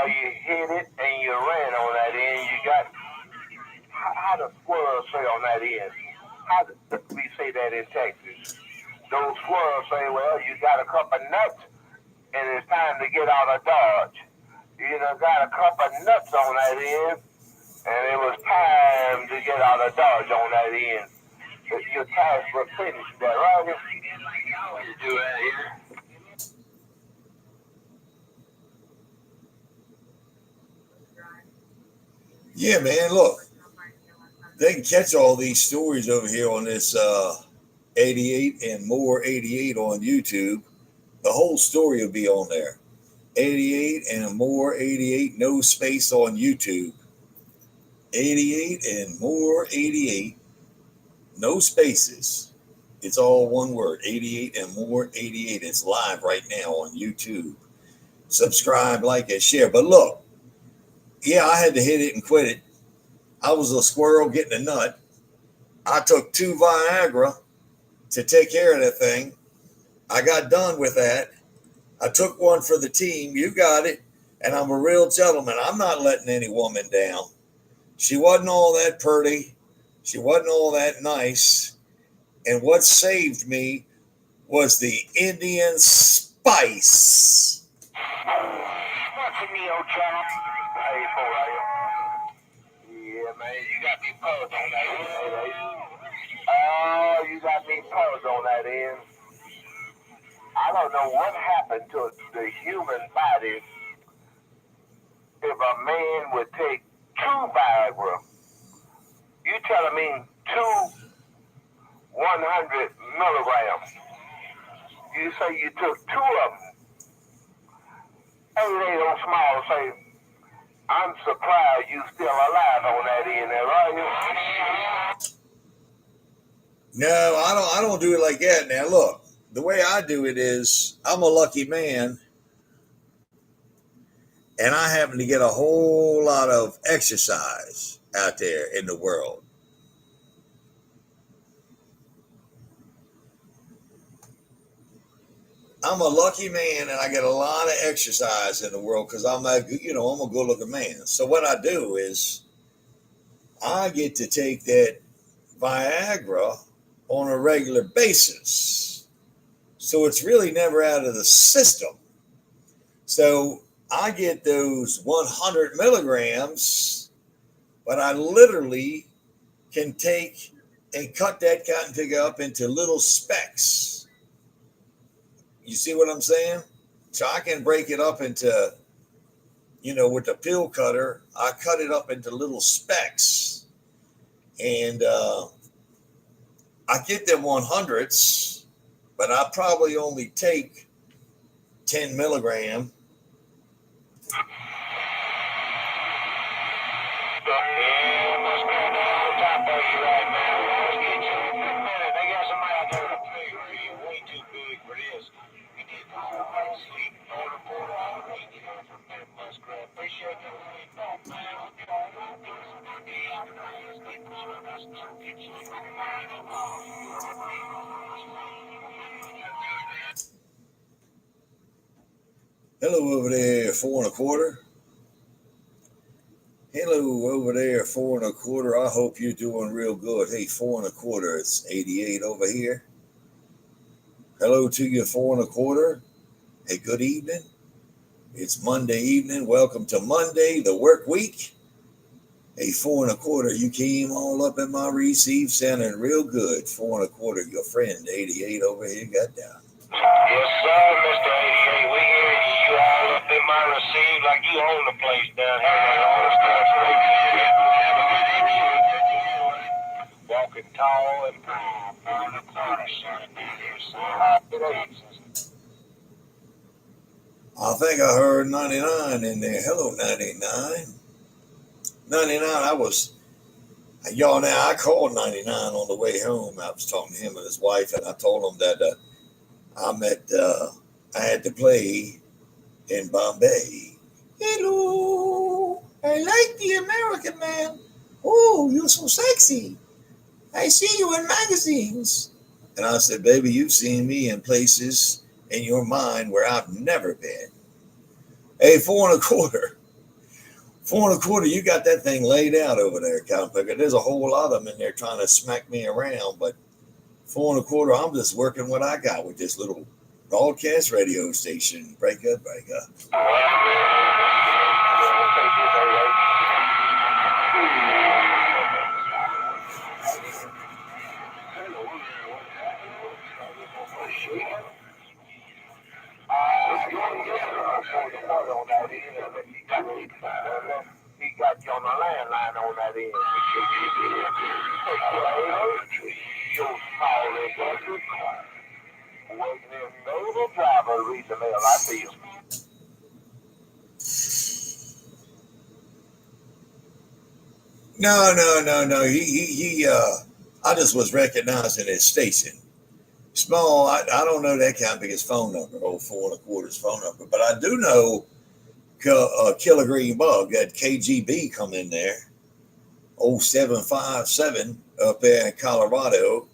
You hit it and you ran on that end. You got, how the squirrels say on that end? How do we say that in Texas? Those squirrels say, well, you got a couple nuts and it's time to get out of Dodge. You know, got a couple nuts on that end and it was time to get out of Dodge on that end. Your task was finished, that right? You do that here. Yeah, man. Look, they can catch all these stories over here on this 88 and more 88 on YouTube. The whole story will be on there. 88 and more 88, no space on YouTube. 88 and more 88, no spaces. It's all one word. 88 and more 88. It's live right now on YouTube. Subscribe, like, and share. But look, yeah, I had to hit it and quit it. I was a squirrel getting a nut. I took 2 Viagra to take care of that thing. I got done with that. I took one for the team. You got it. And I'm a real gentleman. I'm not letting any woman down. She wasn't all that pretty. She wasn't all that nice. And what saved me was the Indian spice. What's the Neo channel? Hey, for yeah, man, you got me puzzled on that end. Oh, you got me puzzled on that end. I don't know what happened to the human body if a man would take 2 Viagra. You telling me 100 milligrams. You say you took 2 of them. Hey, they don't smile say, I'm surprised you still alive on that end there, are you? No, I don't do it like that. Now look, the way I do it is I'm a lucky man and I happen to get a whole lot of exercise out there in the world. I'm a lucky man and I get a lot of exercise in the world because I'm a good looking man. So what I do is I get to take that Viagra on a regular basis. So it's really never out of the system. So I get those 100 milligrams, but I literally can take and cut that cotton pig up into little specks. You see what I'm saying? So I can break it up into, with the pill cutter, I cut it up into little specks. And I get them 100s, but I probably only take 10 milligram. Hello over there, 4 1/4. Hello over there, 4 1/4. I hope you're doing real good. Hey, 4 1/4. It's 88 over here. Hello to you, 4 1/4. Hey, good evening. It's Monday evening. Welcome to Monday, the work week. Hey, 4 1/4. You came all up in my receive, sounding real good. 4 1/4. Your friend 88 over here got down. Yes, sir, Mr. 88. We hear you. You all up in my receive like you own the place down here. Walking tall and proud. I think I heard 99 in there. Hello, 99. 99, y'all, now I called 99 on the way home. I was talking to him and his wife, and I told him that I had to play in Bombay. Hello, I like the American man. Oh, you're so sexy. I see you in magazines. And I said, baby, you've seen me in places in your mind where I've never been. Hey, 4 1/4. 4 1/4, you got that thing laid out over there, Cowpicker. There's a whole lot of them in there trying to smack me around, but 4 1/4, I'm just working what I got with this little broadcast radio station. Break up. He got on the landline on that end. Your small little waiting in baby driver to read the mail. I see you. No. I just was recognizing his station. Small, I don't know that kind of his phone number, old 4 1/4 phone number, but I do know Killer Green Bug, that KGB come in there, 0757 up there in Colorado.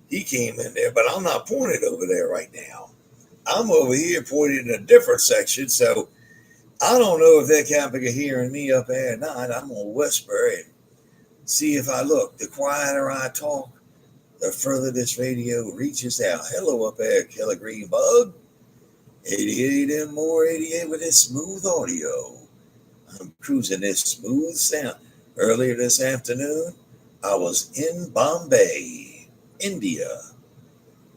He came in there, but I'm not pointed over there right now. I'm over here pointed in a different section, so I don't know if that kind of hearing me up there at night. I'm gonna whisper and see if I look. The quieter I talk, the further this radio reaches out. Hello up there, Killer Green Bug. 88 and more 88 with this smooth audio. I'm cruising this smooth sound. Earlier this afternoon, I was in Bombay, India.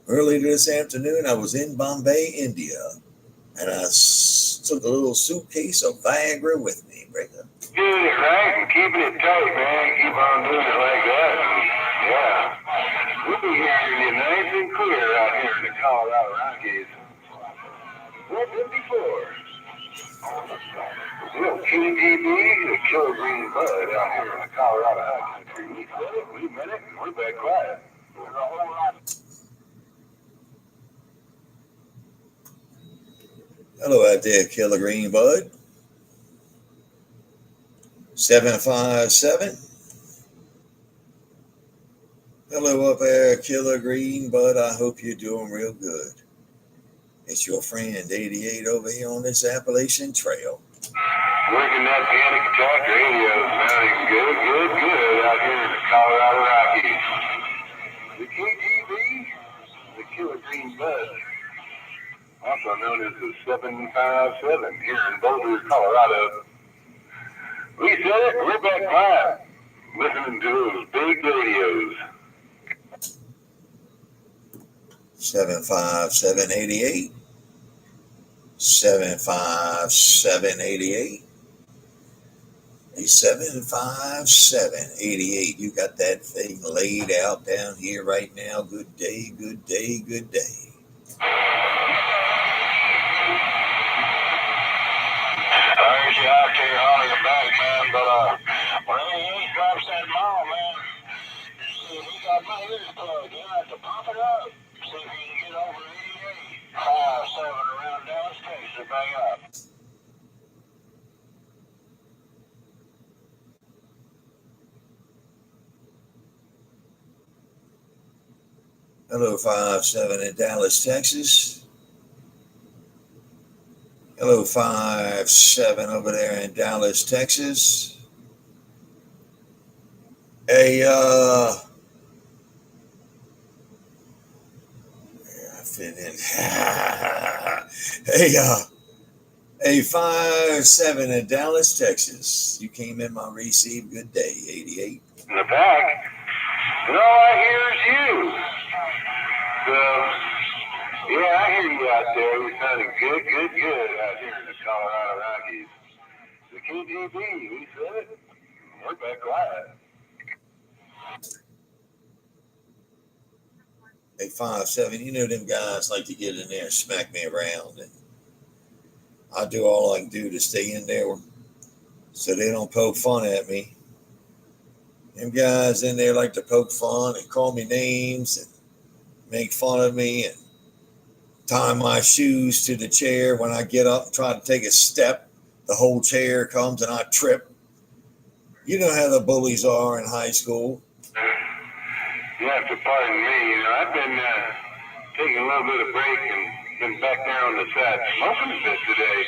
Earlier this afternoon, I was in Bombay, India. And I took a little suitcase of Viagra with me, brother. Doing it right and keeping it tight, man. Keep on doing it like that. Yeah. We'll be hearing you nice and clear out here in the Colorado Rockies. 154. KGB, the Killer Green Bud out here in the Colorado high country. We said it, we meant it, and we're back quiet. There's a whole lot. Hello out there, Killer Green Bud. 757. Hello up there, Killer Green Bud. I hope you're doing real good. It's your friend 88 over here on this Appalachian Trail. Working that panic attack radio, sounding good out here in the Colorado Rockies. The KGB, the Killer Green Bud, also known as the 757 here in Boulder, Colorado. We said it, we're back live, listening to those big radios. 75788. 75788. 75788. You got that thing laid out down here right now. Good day, good day, good day. There's you out there on your back, man, but when he drops that ball, man, see if he got my ears plugged. You have to pop it up. See if you can get over 88. 57 around Dallas, Texas, bang up. Hello, 57 in Dallas, Texas. Hello, 57 over there in Dallas, Texas. Hey, I fit in. Hey, 57 in Dallas, Texas. You came in my receive. Good day, 88. In the back, and all I hear is you. So, yeah, I hear you out there. You're sounding good out here in the Colorado Rockies. The KGB, we said it. We're back quiet. Hey, 57, you know them guys like to get in there and smack me around. And I do all I can do to stay in there so they don't poke fun at me. Them guys in there like to poke fun and call me names and make fun of me and tie my shoes to the chair. When I get up and try to take a step, the whole chair comes and I trip. You know how the bullies are in high school. You have to pardon me. You know, I've been taking a little bit of break and been back there on the side smoking a bit today.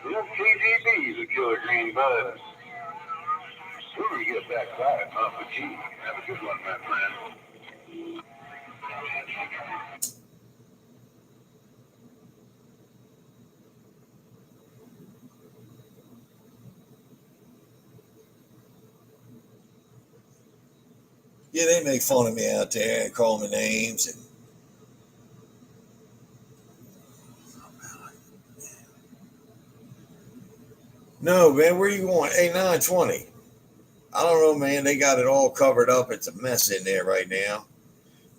You KGB, the Killer Green Bud. We're going to get back quiet, Papa G. Have a good one, my friend. Yeah, they make fun of me out there and call me names. And No, man, where you going? Hey, 920. I don't know, man. They got it all covered up. It's a mess in there right now.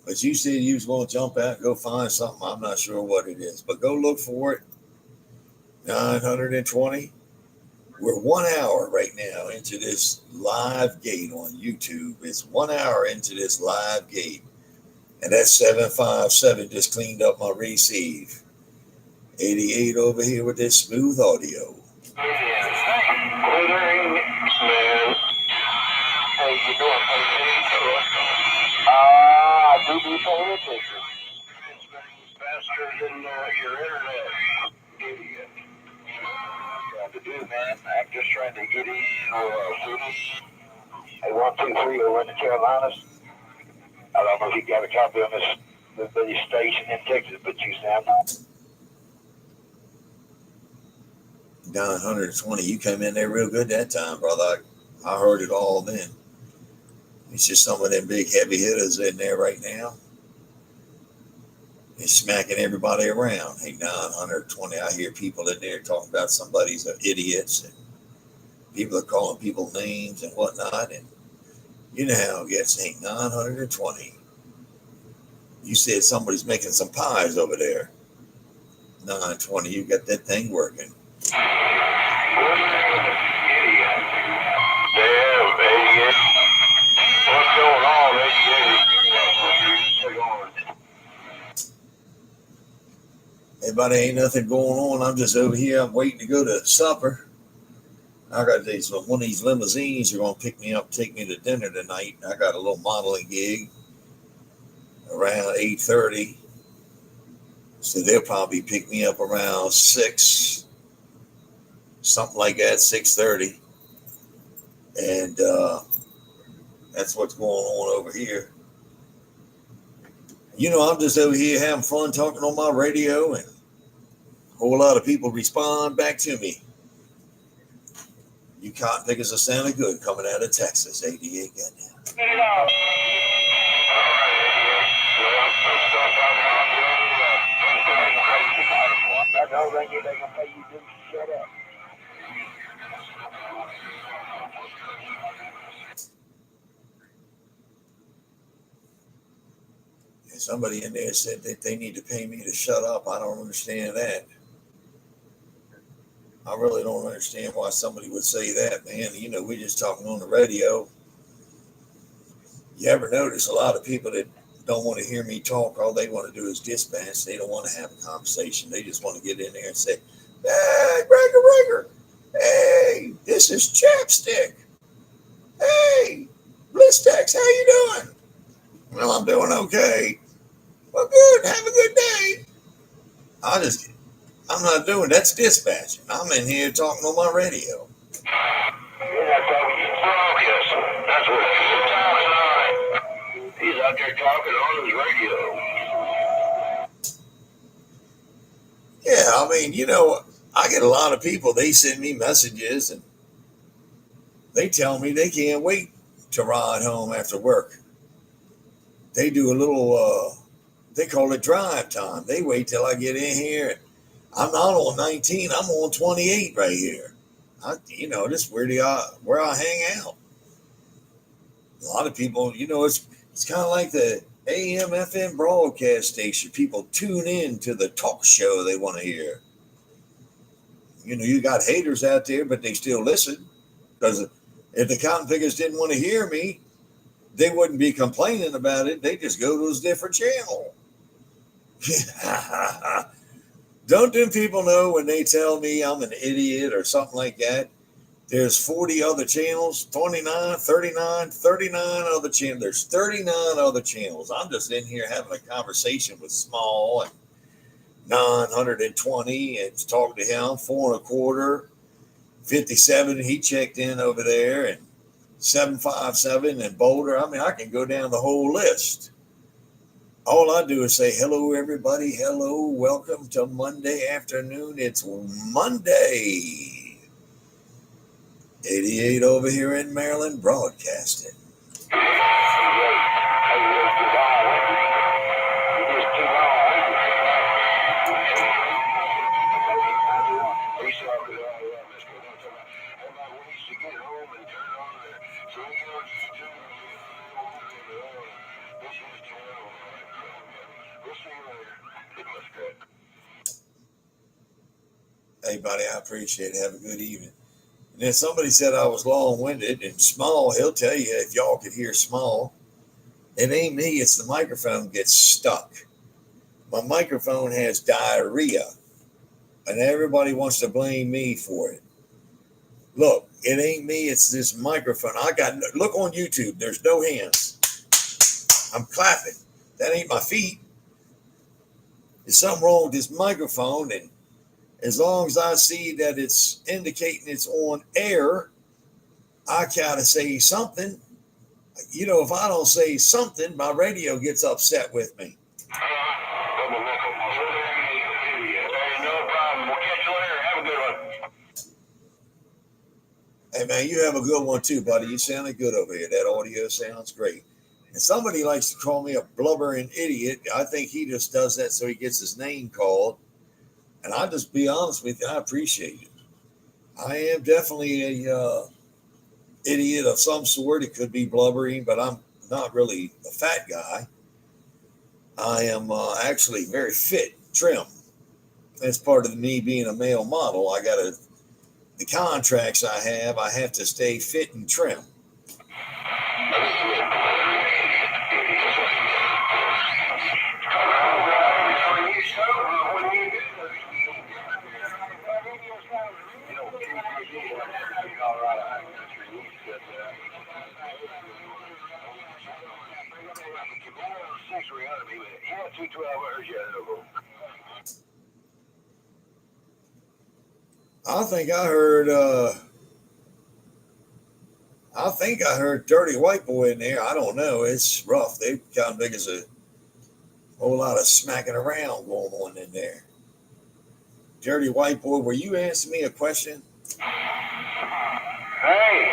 But you said you was going to jump out and go find something. I'm not sure what it is, but go look for it. 920. We're 1 hour right now into this live gate on YouTube. It's 1 hour into this live gate. And that 757 just cleaned up my receive. 88 over here with this smooth audio. Hey, you doing I do be paying attention. It's faster than your internet, idiot. Trying to do, man. I'm just trying to get in Hey, 123 over in the Carolinas. I don't know if you got a copy on this station in Texas, but you sound 920. You came in there real good that time, brother. I heard it all then. It's just some of them big heavy hitters in there right now. It's smacking everybody around. Hey, 920. I hear people in there talking about somebody's idiots, and people are calling people names and whatnot. And you know how it gets. Hey, 920. You said somebody's making some pies over there. 920. You got that thing working. What's going on, Hey, buddy, ain't nothing going on. I'm just over here. I'm waiting to go to supper. I got one of these limousines are going to pick me up, take me to dinner tonight. I got a little modeling gig around 8:30. So they'll probably pick me up around 6, something like that, 6:30. And that's what's going on over here. You know, I'm just over here having fun talking on my radio, and a whole lot of people respond back to me. You cotton pickers are sounding good coming out of Texas. 88, goddamn. And somebody in there said that they need to pay me to shut up. I don't understand that. I really don't understand why somebody would say that, man. You know, we're just talking on the radio. You ever notice a lot of people that don't want to hear me talk, all they want to do is dispatch. They don't want to have a conversation. They just want to get in there and say, hey, Gregor, hey, this is Chapstick. Hey, Blistex, how you doing? Well, I'm doing okay. Well, good. Have a good day. I'm not doing that's dispatching. I'm in here talking on my radio. That's what he's out there talking on his radio. Yeah, I mean, you know, I get a lot of people, they send me messages and they tell me they can't wait to ride home after work. They do a little, they call it drive time. They wait till I get in here. And I'm not on 19, I'm on 28 right here. This is where I hang out. A lot of people, it's kind of like the AM, FM broadcast station. People tune in to the talk show they want to hear. You got haters out there, but they still listen. Because if the cotton pickers didn't want to hear me, they wouldn't be complaining about it. They just go to a different channel. Don't them people know when they tell me I'm an idiot or something like that? There's 40 other channels, 29, 39, 39 other channels. There's 39 other channels. I'm just in here having a conversation with Small and 920 and talking to him, 4.25, 57. He checked in over there, and 757 and Boulder. I mean, I can go down the whole list. All I do is say, hello, everybody. Hello. Welcome to Monday afternoon. It's Monday. 88 over here in Maryland, broadcasting. Hey, buddy, I appreciate it. Have a good evening. And then somebody said I was long-winded and small. He'll tell you if y'all could hear small. It ain't me. It's the microphone gets stuck. My microphone has diarrhea, and everybody wants to blame me for it. Look, it ain't me. It's this microphone. Look on YouTube. There's no hands. I'm clapping. That ain't my feet. There's something wrong with this microphone, and as long as I see that it's indicating it's on air, I gotta say something. You know, if I don't say something, my radio gets upset with me. Hey, man, you have a good one too, buddy. You sounded good over here. That audio sounds great. And somebody likes to call me a blubbering idiot. I think he just does that so he gets his name called. And I'll just be honest with you, I appreciate it. I am definitely a idiot of some sort. It could be blubbering, but I'm not really a fat guy. I am actually very fit, trim. That's part of me being a male model. The contracts I have to stay fit and trim. I think I heard Dirty White Boy in there. I don't know. It's rough. They kind of big as a whole lot of smacking around going on in there. Dirty White Boy, were you asking me a question? Hey.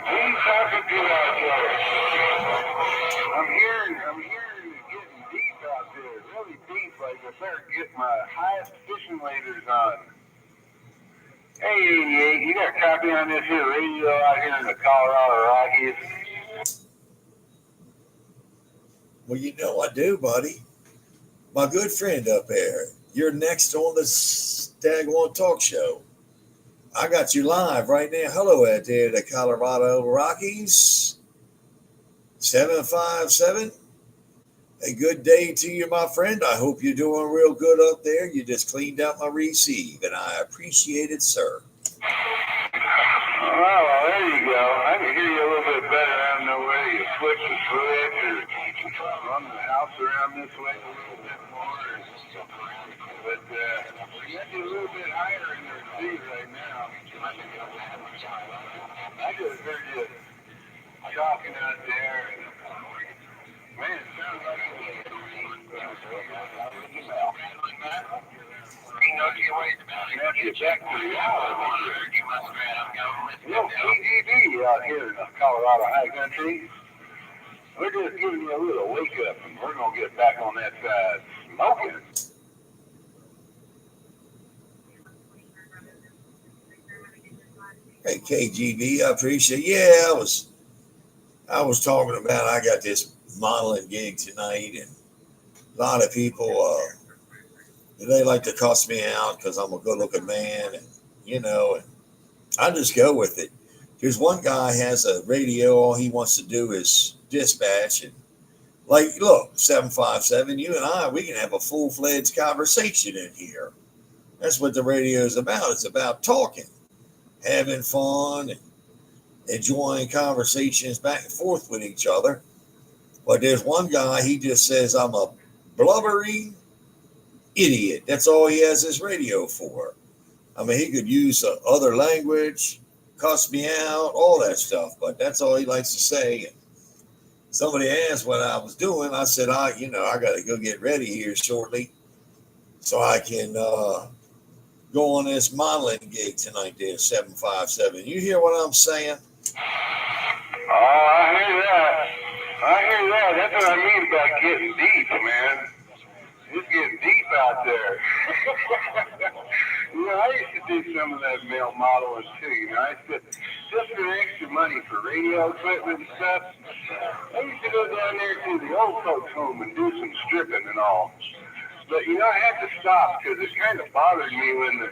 What are you talking to out there? I'm hearing it getting deep out there. Really deep. Like I better get my highest fishing waders on. Hey, 88, you got a copy on this here radio out here in the Colorado Rockies? Well, you know I do, buddy. My good friend up there. You're next on the Daggone Talk Show. I got you live right now. Hello out there, the Colorado Rockies. 757. A good day to you, my friend. I hope you're doing real good up there. You just cleaned out my receive, and I appreciate it, sir. Well, there you go. I can hear you a little bit better. I don't know whether you switch the switch or run the house around this way a little bit more. But you got you a little bit higher in the receive right now. I just heard you talking out there. And, man, it sounds like KGB out here in the Colorado High Country. We're just giving you a little wake up, and we're going to get back on that side smoking. Hey, KGB, I appreciate it. Yeah, I was talking about I got this modeling gig tonight, and a lot of people, they like to cuss me out because I'm a good-looking man, and and I just go with it. There's one guy has a radio. All he wants to do is dispatch, and look, 757. You and we can have a full-fledged conversation in here. That's what the radio is about. It's about talking, having fun, and enjoying conversations back and forth with each other. But there's one guy. He just says I'm a blubbering idiot. That's all he has his radio for. I mean, he could use other language, cuss me out, all that stuff, but that's all he likes to say. And somebody asked what I was doing. I said, I got to go get ready here shortly so I can go on this modeling gig tonight there, 757. You hear what I'm saying? Oh, I hear that. That's what I mean about getting deep, man. It's getting deep out there. I used to do some of that male modeling too. I used to, just for extra money for radio equipment and stuff, I used to go down there to the old folks' home and do some stripping and all. But, I had to stop because it kind of bothered me when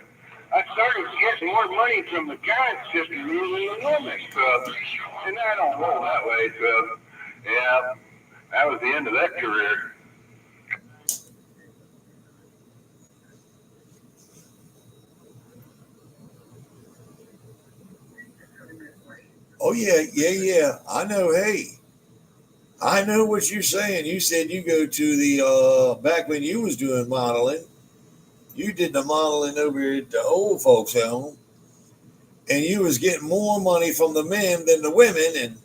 I started getting more money from the guys stripping me than the women. So, and I don't roll that way. So, yeah, that was the end of that career. Oh yeah. I know. Hey, I know what you're saying. You said you go to the back when you was doing modeling. You did the modeling over at the old folks' home, and you was getting more money from the men than the women, and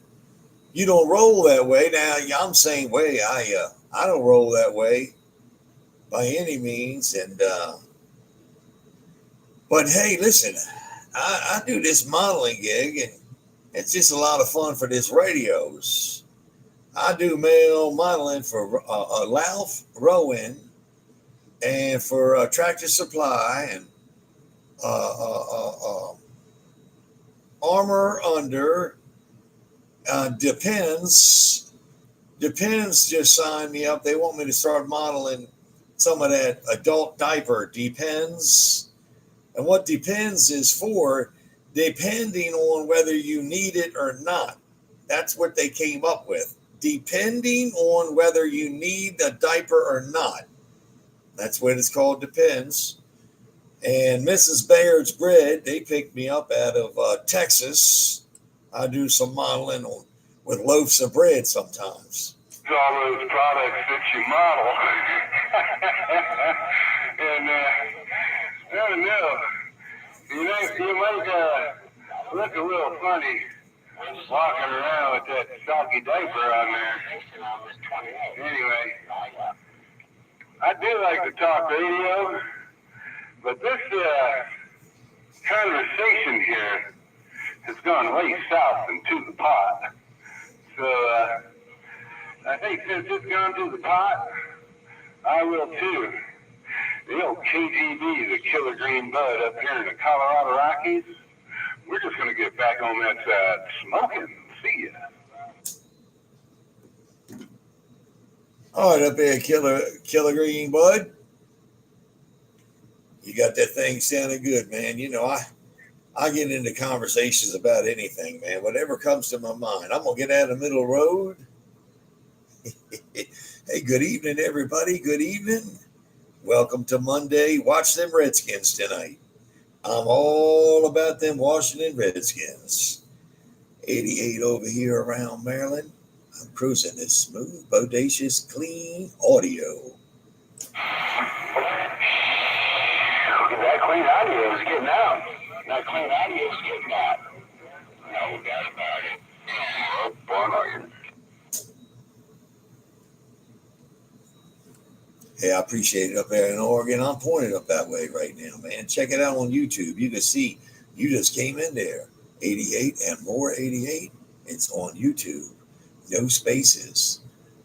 you don't roll that way. Now I'm saying, way I don't roll that way by any means, and but hey, listen, I do this modeling gig, and it's just a lot of fun for this radios. I do male modeling for Lauf Rowan and for Tractor Supply and uh, uh, uh, uh, Armor Under. Depends just signed me up. They want me to start modeling some of that adult diaper. Depends. And what depends is for depending on whether you need it or not. That's what they came up with. Depending on whether you need a diaper or not. That's what it's called, depends. And Mrs. Baird's Bread, they picked me up out of Texas. I do some modeling with loaves of bread sometimes. All those products that you model. And I don't know. You might look a little funny walking around with that soggy diaper on there. Anyway, I do like to talk radio, but this conversation here has gone way south and to the pot. So I think since it's gone to the pot, I will too. The old KGB, the Killer Green Bud up here in the Colorado Rockies, we're just going to get back on that smoking. See ya. All right, up there, Killer Green Bud. You got that thing sounding good, man. I get into conversations about anything, man. Whatever comes to my mind. I'm going to get out of the middle road. Hey, good evening, everybody. Good evening. Welcome to Monday. Watch them Redskins tonight. I'm all about them Washington Redskins. 88 over here around Maryland. I'm cruising this smooth, bodacious, clean audio. That clean audio is getting out. That clean audio is getting out. No doubt about it. Oh, boy, Hey, I appreciate it up there in Oregon. I'm pointed up that way right now, man. Check it out on YouTube. You can see you just came in there. 88 and more 88. It's on YouTube. No spaces.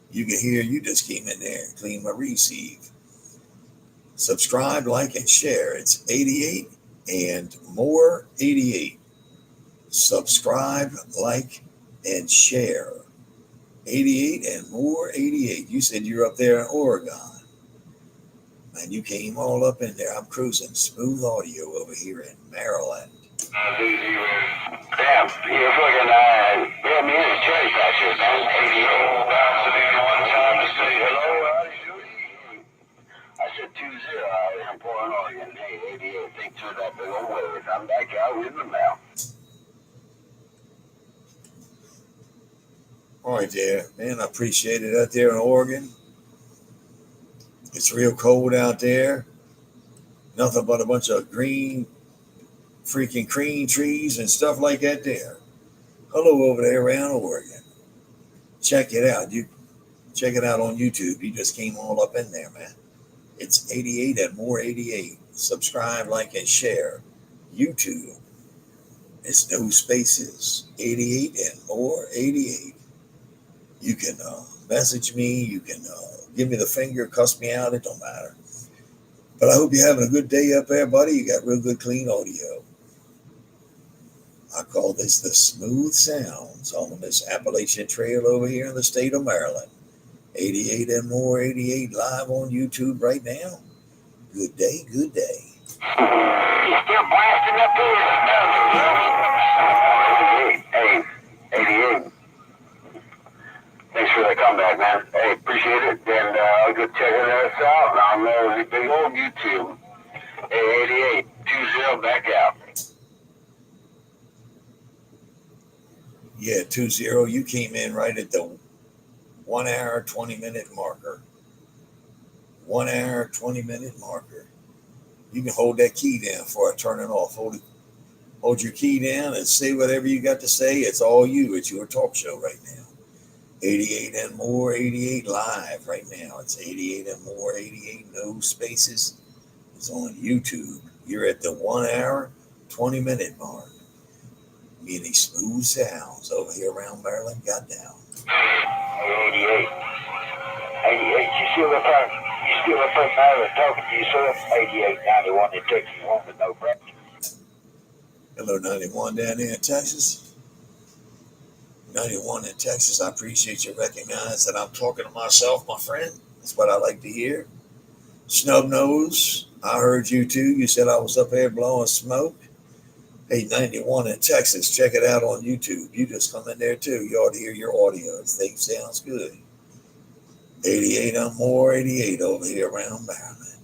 You can hear you just came in there. Clean my receive. Subscribe, like, and share. It's 88 and more 88. Subscribe, like, and share. 88 and more 88. You said you're up there in Oregon. And you came all up in there. I'm cruising smooth audio over here in Maryland. Damn, you're fucking, yeah, me and the cherry patcher, man. 88. Bouncing in one time to say hello. I said 20 out in Portland, Oregon. Hey, 88, think through that big old wave. I'm back out with them now. All right, there, man. I appreciate it out there in Oregon. It's real cold out there. Nothing but a bunch of green, freaking cream trees and stuff like that there. Hello over there around Oregon. Check it out. You check it out on YouTube. You just came all up in there, man. It's 88 and more 88. Subscribe, like, and share. YouTube. It's no spaces. 88 and more 88. You can message me. You can give me the finger, cuss me out. It don't matter. But I hope you're having a good day up there, buddy. You got real good, clean audio. I call this the smooth sounds on this Appalachian Trail over here in the state of Maryland. 88 and more, 88 live on YouTube right now. Good day, good day. He's still blasting up here. 88. Thanks for the comeback, man. Hey, appreciate it. And I'll go checking us out on the big old YouTube. Hey, 88, 20 back out. Yeah, 20. You came in right at the 1 hour, 20-minute marker. 1 hour, 20-minute marker. You can hold that key down before I turn it off. Hold your key down and say whatever you got to say. It's all you. It's your talk show right now. 88 and more, 88 live right now. It's 88 and more, 88 no spaces. It's on YouTube. You're at the 1 hour, 20-minute mark. Meaning smooth sounds over here around Maryland. Got down. 88. 88. You still up in Maryland talking to you, sir? 88, 91 in Texas. You want to know, Brett? Hello, 91 down there in Texas. 91 in Texas. I appreciate you recognize that I'm talking to myself, my friend. That's what I like to hear. Snub Nose, I heard you too. You said I was up there blowing smoke. Hey, 91 in Texas. Check it out on YouTube. You just come in there too. You ought to hear your audio. It sounds good. 88 and more, 88 over here around Maryland.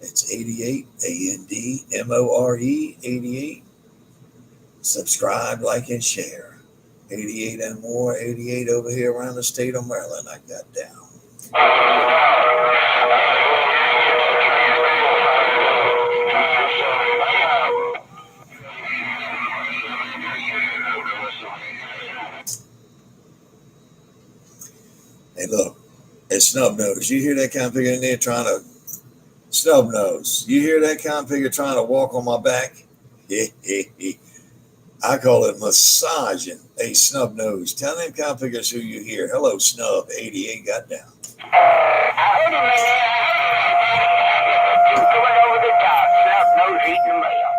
It's 88, ANDMORE, 88. Subscribe, like, and share. 88 and more, 88 over here around the state of Maryland. I got down. Hey, look, it's Snub Nose. You hear that kind of figure in there trying to... Snub Nose, you hear that kind of figure trying to walk on my back? I call it massaging. Hey, Snub Nose, tell them kind of figures who you hear. Hello, Snub, 88 got down. I heard him, man. He's going over the top. Snub Nose eating the mail.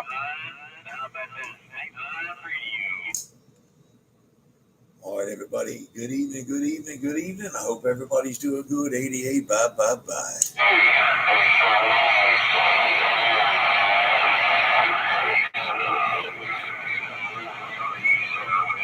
All right, everybody. Good evening, good evening, good evening. I hope everybody's doing good. 88, bye, bye, bye.